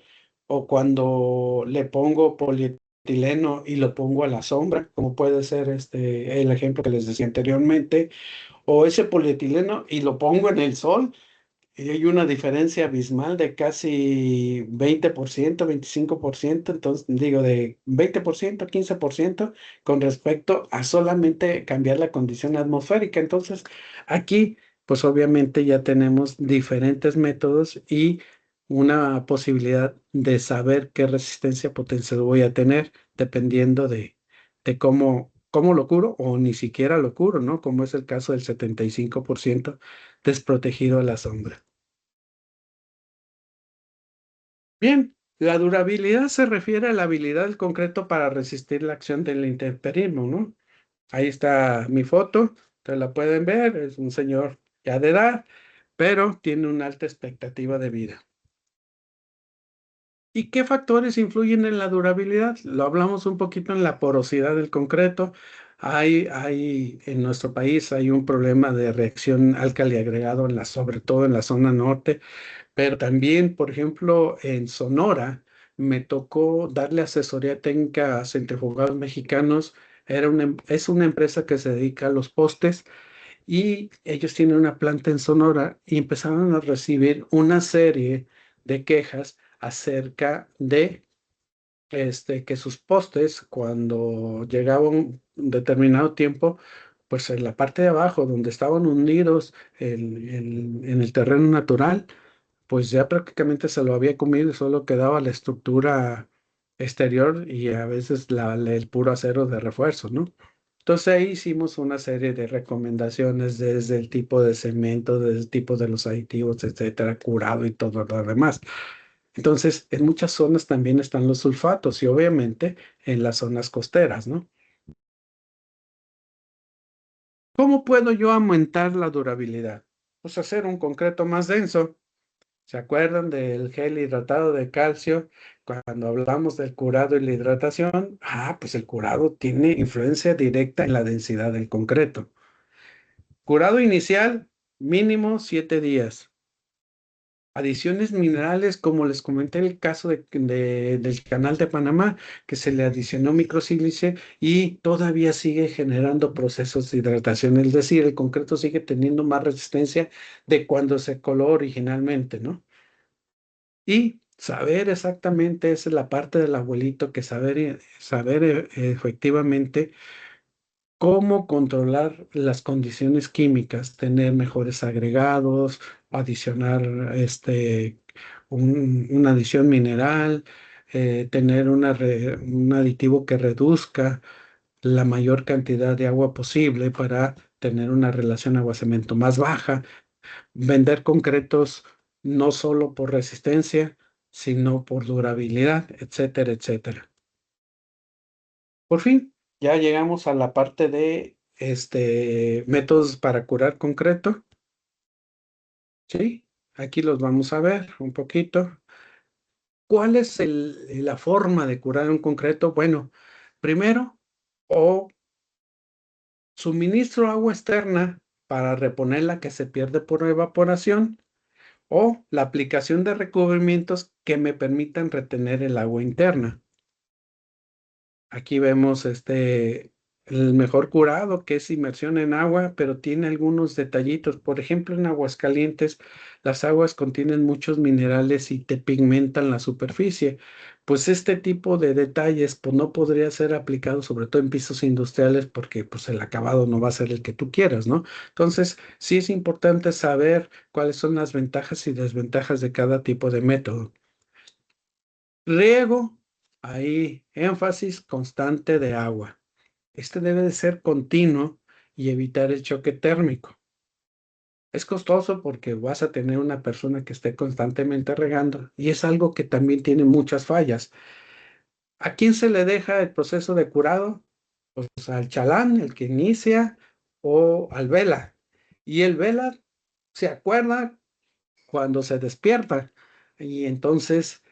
o cuando le pongo polietileno y lo pongo a la sombra, como puede ser el ejemplo que les decía anteriormente, o ese polietileno y lo pongo en el sol y hay una diferencia abismal de casi 20%, 25%, entonces digo de 20%, 15% con respecto a solamente cambiar la condición atmosférica. Entonces, aquí, pues obviamente ya tenemos diferentes métodos y una posibilidad de saber qué resistencia potencial voy a tener dependiendo de cómo lo curo o ni siquiera lo curo, ¿no? Como es el caso del 75% desprotegido a la sombra. Bien, la durabilidad se refiere a la habilidad del concreto para resistir la acción del intemperismo, ¿no? Ahí está mi foto, ustedes la pueden ver, es un señor ya de edad, pero tiene una alta expectativa de vida. ¿Y qué factores influyen en la durabilidad? Lo hablamos un poquito en la porosidad del concreto. En nuestro país hay un problema de reacción álcali agregado sobre todo en la zona norte, pero también, por ejemplo, en Sonora me tocó darle asesoría técnica a centrifugados mexicanos. Es una empresa que se dedica a los postes y ellos tienen una planta en Sonora y empezaron a recibir una serie de quejas acerca de que sus postes, cuando llegaba un determinado tiempo, pues en la parte de abajo, donde estaban hundidos en el terreno natural, pues ya prácticamente se lo había comido y solo quedaba la estructura exterior y a veces el puro acero de refuerzo, ¿no? Entonces ahí hicimos una serie de recomendaciones desde el tipo de cemento, desde el tipo de los aditivos, etcétera, curado y todo lo demás. Entonces, en muchas zonas también están los sulfatos y obviamente en las zonas costeras, ¿no? ¿Cómo puedo yo aumentar la durabilidad? Pues hacer un concreto más denso. ¿Se acuerdan del gel hidratado de calcio? Cuando hablamos del curado y la hidratación, pues el curado tiene influencia directa en la densidad del concreto. Curado inicial, mínimo 7 días. Adiciones minerales, como les comenté el caso del canal de Panamá, que se le adicionó microsílice y todavía sigue generando procesos de hidratación, es decir, el concreto sigue teniendo más resistencia de cuando se coló originalmente, ¿no? Y saber exactamente, esa es la parte del abuelito, que saber efectivamente cómo controlar las condiciones químicas, tener mejores agregados, adicionar una adición mineral, tener un aditivo que reduzca la mayor cantidad de agua posible para tener una relación agua-cemento más baja, vender concretos no solo por resistencia, sino por durabilidad, etcétera, etcétera. Por fin, ya llegamos a la parte de métodos para curar concreto. Sí, aquí los vamos a ver un poquito. ¿Cuál es la forma de curar un concreto? Bueno, primero, o suministro agua externa para reponer la que se pierde por evaporación, o la aplicación de recubrimientos que me permitan retener el agua interna. Aquí vemos el mejor curado, que es inmersión en agua, pero tiene algunos detallitos. Por ejemplo, en Aguascalientes, las aguas contienen muchos minerales y te pigmentan la superficie. Pues este tipo de detalles, pues no podría ser aplicado sobre todo en pisos industriales porque pues el acabado no va a ser el que tú quieras, ¿no? Entonces, sí es importante saber cuáles son las ventajas y desventajas de cada tipo de método. Riego, ahí énfasis constante de agua. Este debe de ser continuo y evitar el choque térmico. Es costoso porque vas a tener una persona que esté constantemente regando y es algo que también tiene muchas fallas. ¿A quién se le deja el proceso de curado? Pues al chalán, el que inicia, o al vela. Y el vela se acuerda cuando se despierta y entonces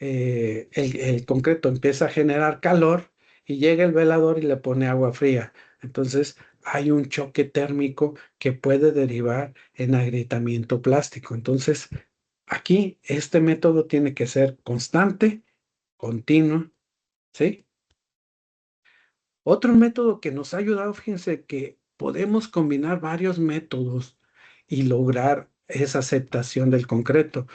el concreto empieza a generar calor y llega el velador y le pone agua fría. Entonces hay un choque térmico que puede derivar en agrietamiento plástico. Entonces aquí este método tiene que ser constante, continuo, ¿sí? Otro método que nos ha ayudado, fíjense que podemos combinar varios métodos y lograr esa aceptación del concreto.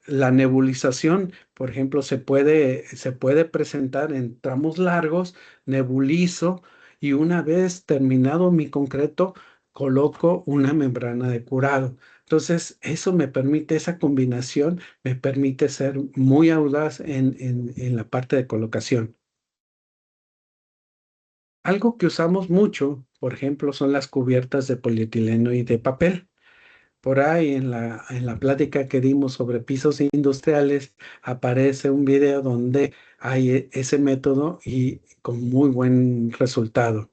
La nebulización, por ejemplo, se puede presentar en tramos largos, nebulizo y una vez terminado mi concreto, coloco una membrana de curado. Entonces, eso me permite, esa combinación me permite ser muy audaz en la parte de colocación. Algo que usamos mucho, por ejemplo, son las cubiertas de polietileno y de papel. Por ahí en la plática que dimos sobre pisos industriales aparece un video donde hay ese método y con muy buen resultado.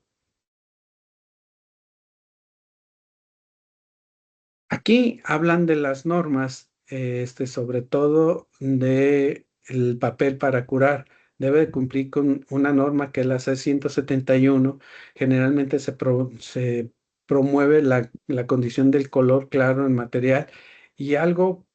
Aquí hablan de las normas, sobre todo de el papel para curar. Debe de cumplir con una norma que es la C-171. Generalmente se promueve la condición del color claro en material y algo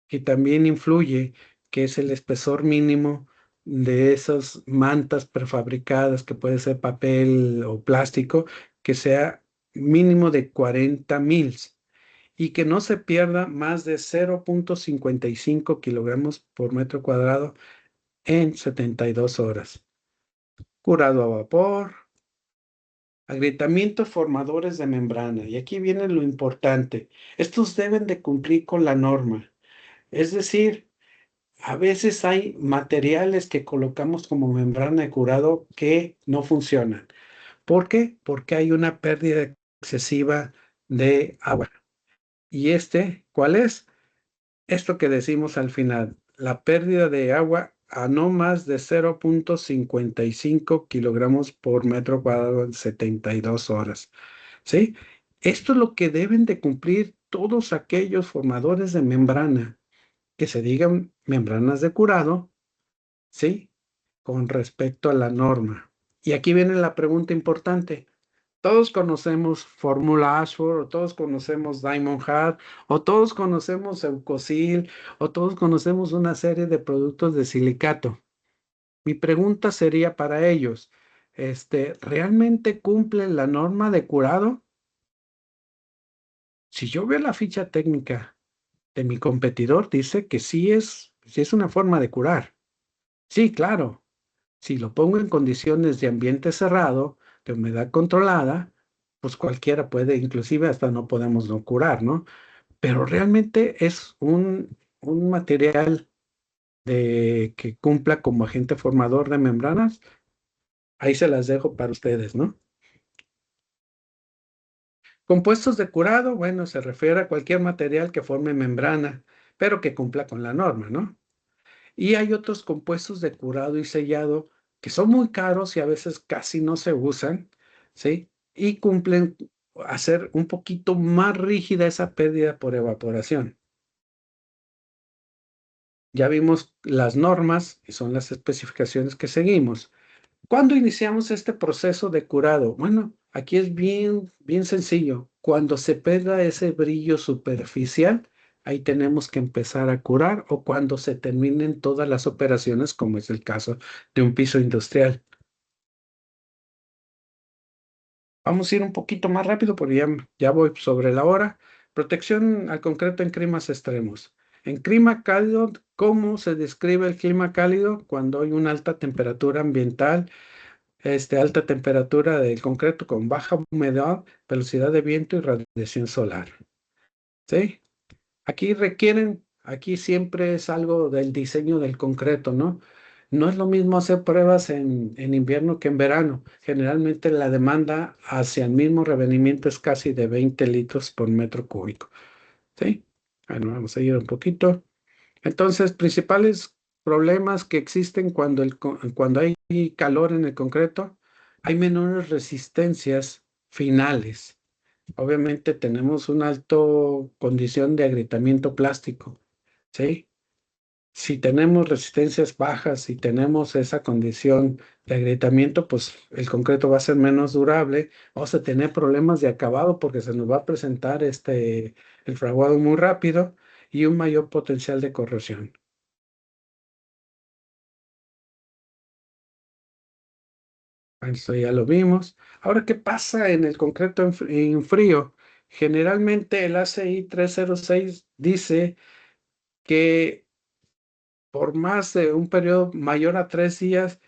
que también influye, que es el espesor mínimo de esas mantas prefabricadas, que puede ser papel o plástico, que sea mínimo de 40 mils y que no se pierda más de 0,55 kilogramos por metro cuadrado en 72 horas. Curado a vapor, agrietamientos formadores de membrana. Y aquí viene lo importante. Estos deben de cumplir con la norma. Es decir, a veces hay materiales que colocamos como membrana de curado que no funcionan. ¿Por qué? Porque hay una pérdida excesiva de agua. ¿Y cuál es? Esto que decimos al final, la pérdida de agua a no más de 0,55 kilogramos por metro cuadrado en 72 horas. ¿Sí? Esto es lo que deben de cumplir todos aquellos formadores de membrana, que se digan membranas de curado, ¿sí? Con respecto a la norma. Y aquí viene la pregunta importante. Todos conocemos Fórmula Ashford, o todos conocemos Diamond Heart, o todos conocemos Eucosil, o todos conocemos una serie de productos de silicato. Mi pregunta sería para ellos, ¿realmente cumplen la norma de curado? Si yo veo la ficha técnica de mi competidor, dice que sí es una forma de curar. Sí, claro. Si lo pongo en condiciones de ambiente cerrado, de humedad controlada, pues cualquiera puede, inclusive hasta no podemos no curar, ¿no? Pero realmente es un material que cumpla como agente formador de membranas. Ahí se las dejo para ustedes, ¿no? Compuestos de curado, bueno, se refiere a cualquier material que forme membrana, pero que cumpla con la norma, ¿no? Y hay otros compuestos de curado y sellado que son muy caros y a veces casi no se usan, ¿sí? Y cumplen hacer un poquito más rígida esa pérdida por evaporación. Ya vimos las normas y son las especificaciones que seguimos. ¿Cuándo iniciamos este proceso de curado? Bueno, aquí es bien, bien sencillo. Cuando se pega ese brillo superficial, ahí tenemos que empezar a curar o cuando se terminen todas las operaciones, como es el caso de un piso industrial. Vamos a ir un poquito más rápido porque ya voy sobre la hora. Protección al concreto en climas extremos. En clima cálido, ¿cómo se describe el clima cálido? Cuando hay una alta temperatura ambiental, alta temperatura del concreto con baja humedad, velocidad de viento y radiación solar. ¿Sí? Aquí siempre es algo del diseño del concreto, ¿no? No es lo mismo hacer pruebas en invierno que en verano. Generalmente la demanda hacia el mismo revenimiento es casi de 20 litros por metro cúbico. ¿Sí? Bueno, vamos a ir un poquito. Entonces, principales problemas que existen cuando hay calor en el concreto, hay menores resistencias finales. Obviamente tenemos una alta condición de agrietamiento plástico, ¿sí? Si tenemos resistencias bajas, si tenemos esa condición de agrietamiento, pues el concreto va a ser menos durable. Vamos a tener problemas de acabado porque se nos va a presentar el fraguado muy rápido y un mayor potencial de corrosión. Eso ya lo vimos. Ahora, ¿qué pasa en el concreto en frío? Generalmente el ACI 306 dice que por más de un periodo mayor a 3 días,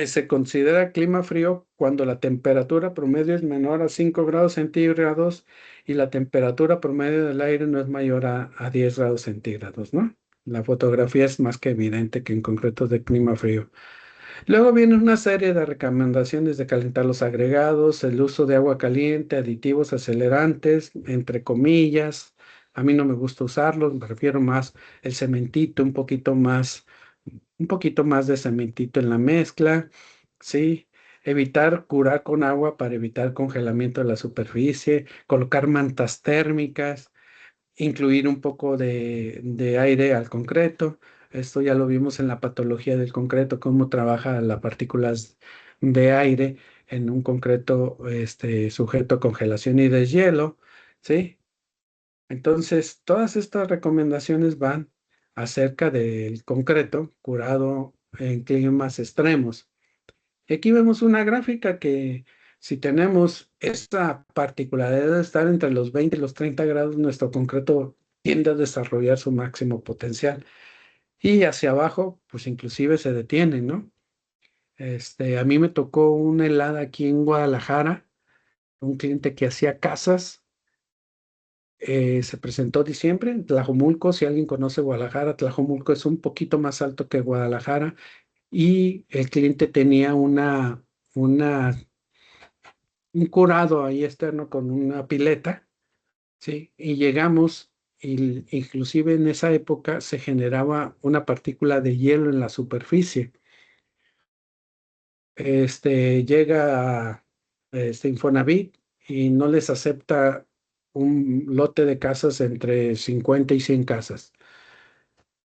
se considera clima frío cuando la temperatura promedio es menor a 5 grados centígrados y la temperatura promedio del aire no es mayor a 10 grados centígrados, ¿no? La fotografía es más que evidente que en concreto de clima frío. Luego viene una serie de recomendaciones de calentar los agregados, el uso de agua caliente, aditivos acelerantes, entre comillas. A mí no me gusta usarlos, me refiero más el cementito, un poquito más de cementito en la mezcla, ¿sí? evitar curar con agua para evitar congelamiento de la superficie, colocar mantas térmicas, incluir un poco de aire al concreto. Esto ya lo vimos en la patología del concreto, cómo trabaja las partículas de aire en un concreto sujeto a congelación y deshielo, ¿sí? Entonces, todas estas recomendaciones van acerca del concreto curado en climas extremos. Y aquí vemos una gráfica que si tenemos esta particularidad de estar entre los 20 y los 30 grados, nuestro concreto tiende a desarrollar su máximo potencial. Y hacia abajo, pues inclusive se detiene, ¿no? A mí me tocó una helada aquí en Guadalajara, un cliente que hacía casas, se presentó diciembre en Tlajomulco. Si alguien conoce Guadalajara, Tlajomulco es un poquito más alto que Guadalajara, y el cliente tenía una un curado ahí externo con una pileta, ¿sí? Y llegamos, y inclusive en esa época se generaba una partícula de hielo en la superficie. Llega Infonavit y no les acepta un lote de casas entre 50 y 100 casas.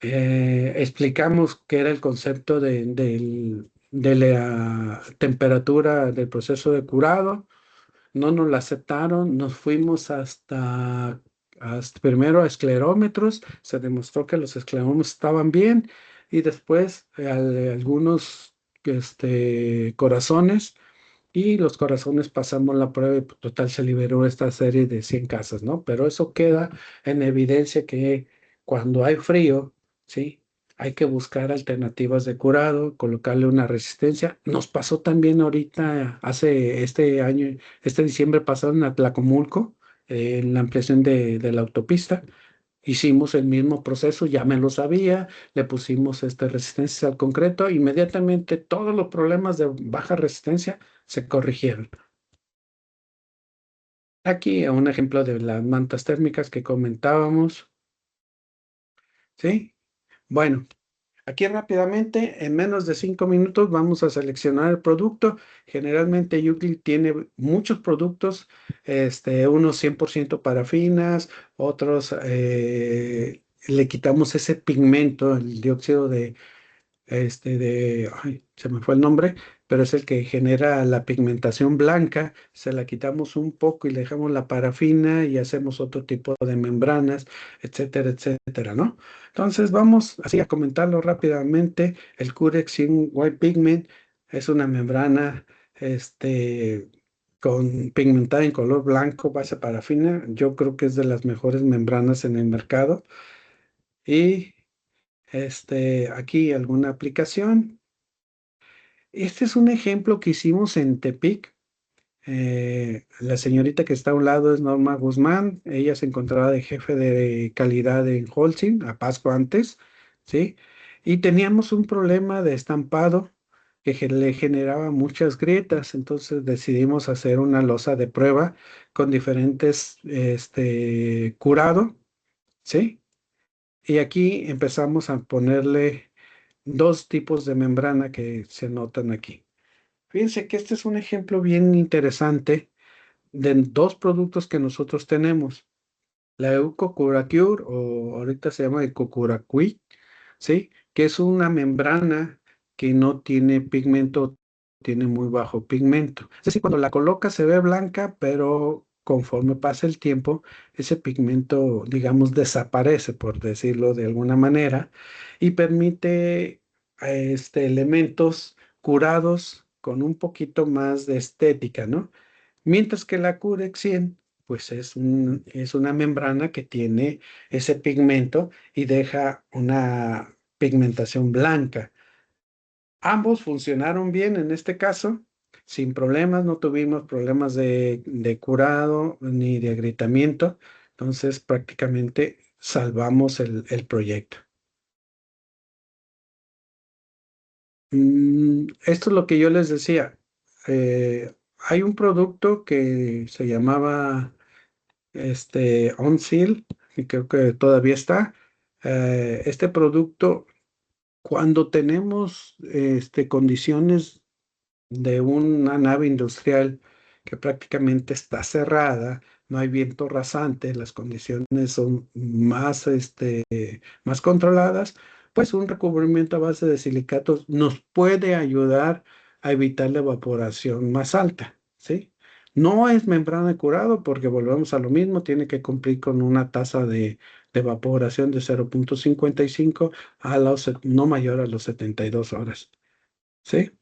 Explicamos qué era el concepto de la temperatura del proceso de curado. No nos la aceptaron, nos fuimos hasta primero a esclerómetros, se demostró que los esclerómetros estaban bien, y después algunos corazones, y los corazones pasamos la prueba y pues, total se liberó esta serie de 100 casas, ¿no? Pero eso queda en evidencia que cuando hay frío, ¿sí? Hay que buscar alternativas de curado, colocarle una resistencia. Nos pasó también ahorita, hace este año, este diciembre pasado en Atlacomulco, en la ampliación de la autopista. Hicimos el mismo proceso, ya me lo sabía, le pusimos resistencia al concreto, inmediatamente todos los problemas de baja resistencia se corrigieron. Aquí un ejemplo de las mantas térmicas que comentábamos, ¿sí? Bueno, aquí rápidamente, en menos de 5 minutos, vamos a seleccionar el producto. Generalmente Euclid tiene muchos productos, unos 100% parafinas, otros le quitamos ese pigmento, el dióxido ay, se me fue el nombre, pero es el que genera la pigmentación blanca. Se la quitamos un poco y le dejamos la parafina y hacemos otro tipo de membranas, etcétera, etcétera, ¿no? Entonces vamos así a comentarlo rápidamente. El Curex Zinc White Pigment es una membrana, con pigmentada en color blanco, base parafina. Yo creo que es de las mejores membranas en el mercado. Y aquí alguna aplicación. Este es un ejemplo que hicimos en Tepic. La señorita que está a un lado es Norma Guzmán. Ella se encontraba de jefe de calidad en Holcim, a Pasco antes, ¿sí? Y teníamos un problema de estampado que le generaba muchas grietas. Entonces decidimos hacer una losa de prueba con diferentes curado, ¿sí? Y aquí empezamos a ponerle dos tipos de membrana que se notan aquí. Fíjense que este es un ejemplo bien interesante de dos productos que nosotros tenemos. La EucoCuraCure, o ahorita se llama EcoCuraQuick, ¿sí? Que es una membrana que no tiene pigmento, tiene muy bajo pigmento. Es decir, cuando la coloca se ve blanca, pero conforme pasa el tiempo, ese pigmento, digamos, desaparece, por decirlo de alguna manera, y permite elementos curados con un poquito más de estética, ¿no? Mientras que la Curexien, pues es una membrana que tiene ese pigmento y deja una pigmentación blanca. Ambos funcionaron bien en este caso, sin problemas, no tuvimos problemas de curado ni de agrietamiento, entonces prácticamente salvamos el proyecto. Esto es lo que yo les decía. Hay un producto que se llamaba OnSeal, y creo que todavía está. Este producto, cuando tenemos condiciones de una nave industrial que prácticamente está cerrada, no hay viento rasante, las condiciones son más, más controladas, pues un recubrimiento a base de silicatos nos puede ayudar a evitar la evaporación más alta, ¿sí? No es membrana de curado porque volvemos a lo mismo, tiene que cumplir con una tasa de evaporación de 0,55 a los, no mayor a los 72 horas, ¿sí?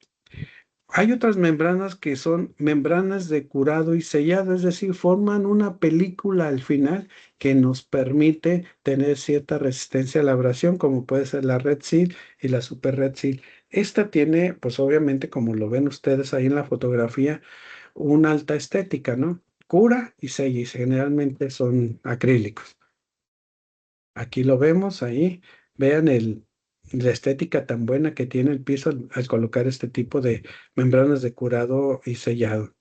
Hay otras membranas que son membranas de curado y sellado, es decir, forman una película al final que nos permite tener cierta resistencia a la abrasión, como puede ser la Red Seal y la Super Red Seal. Esta tiene, pues obviamente, como lo ven ustedes ahí en la fotografía, una alta estética, ¿no? Cura y sella, y generalmente son acrílicos. Aquí lo vemos ahí. Vean la estética tan buena que tiene el piso al colocar este tipo de membranas de curado y sellado.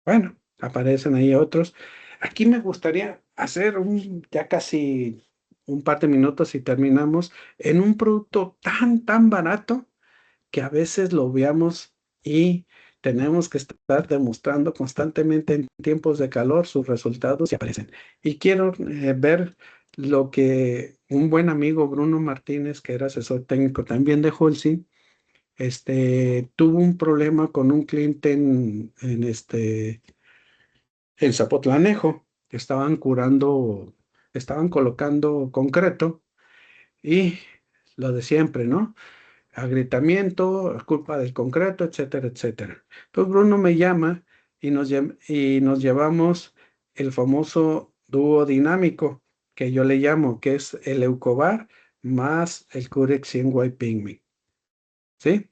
Bueno, aparecen ahí otros. Aquí me gustaría hacer ya casi un par de minutos y terminamos en un producto tan barato que a veces lo veamos y tenemos que estar demostrando constantemente en tiempos de calor sus resultados y aparecen. Y quiero ver lo que un buen amigo, Bruno Martínez, que era asesor técnico también de Holcim, tuvo un problema con un cliente en Zapotlanejo, que estaban colocando concreto y lo de siempre, ¿no? Agrietamiento, culpa del concreto, etcétera, etcétera. Entonces Bruno me llama y nos llevamos el famoso dúo dinámico, que yo le llamo, que es el Eucobar más el Curex 100 White Pigment. ¿Sí?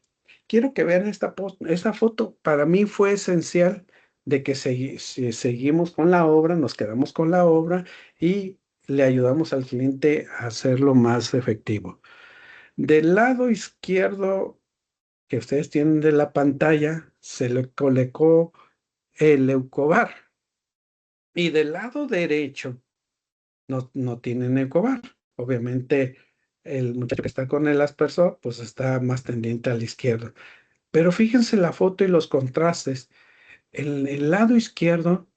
Quiero que vean esta foto. Para mí fue esencial de que si seguimos con la obra, nos quedamos con la obra y le ayudamos al cliente a hacerlo más efectivo. Del lado izquierdo que ustedes tienen de la pantalla, se le colocó el Eucobar. Y del lado derecho no tienen Eucobar. Obviamente, el muchacho que está con el aspersor, pues está más tendiente a la izquierda. Pero fíjense la foto y los contrastes. En el lado izquierdo,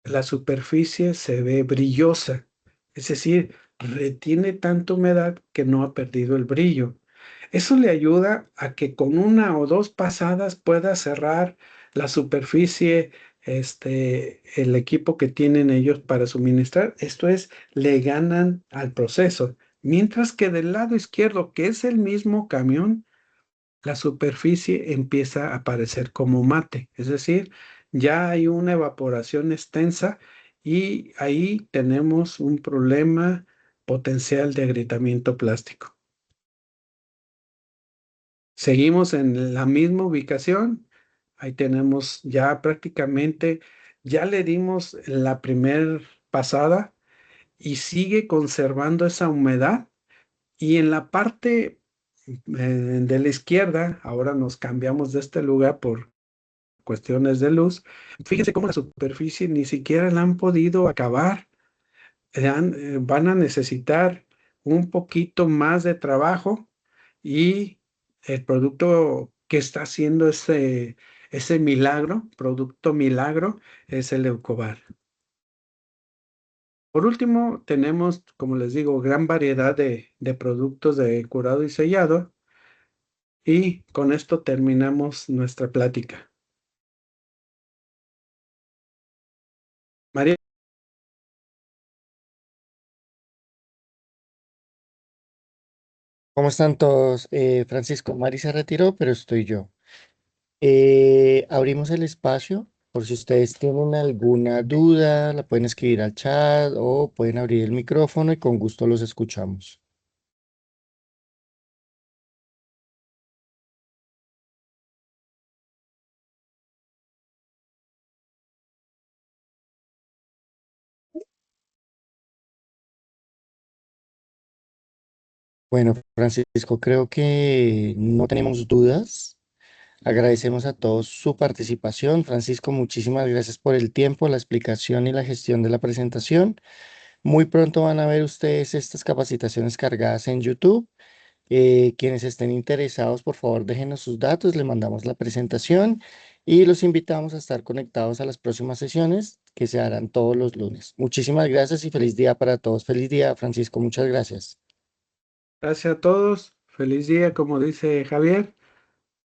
la superficie se ve brillosa, es decir, retiene tanta humedad que no ha perdido el brillo. Eso le ayuda a que con una o dos pasadas pueda cerrar la superficie, el equipo que tienen ellos para suministrar. Esto es, le ganan al proceso. Mientras que del lado izquierdo, que es el mismo camión, la superficie empieza a aparecer como mate, es decir, ya hay una evaporación extensa y ahí tenemos un problema potencial de agrietamiento plástico. Seguimos en la misma ubicación, ahí tenemos ya prácticamente, ya le dimos la primer pasada y sigue conservando esa humedad y en la parte de la izquierda, ahora nos cambiamos de este lugar por cuestiones de luz. Fíjense cómo la superficie ni siquiera la han podido acabar. Van a necesitar un poquito más de trabajo y el producto que está haciendo ese milagro, producto milagro, es el Eucobar. Por último, tenemos, como les digo, gran variedad de productos de curado y sellado. Y con esto terminamos nuestra plática. María, ¿Cómo están todos? Francisco, Mari se retiró, pero estoy yo. Abrimos el espacio por si ustedes tienen alguna duda, la pueden escribir al chat o pueden abrir el micrófono y con gusto los escuchamos. Bueno, Francisco, creo que no tenemos dudas. Agradecemos a todos su participación. Francisco, muchísimas gracias por el tiempo, la explicación y la gestión de la presentación. Muy pronto van a ver ustedes estas capacitaciones cargadas en YouTube Quienes estén interesados, por favor, déjenos sus datos, le mandamos la presentación y los invitamos a estar conectados a las próximas sesiones que se harán todos los lunes. Muchísimas gracias y feliz día para todos. Feliz día, Francisco. Muchas gracias. Gracias a todos. Feliz día, como dice Javier.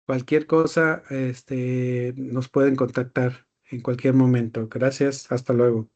Cualquier cosa, nos pueden contactar en cualquier momento. Gracias. Hasta luego.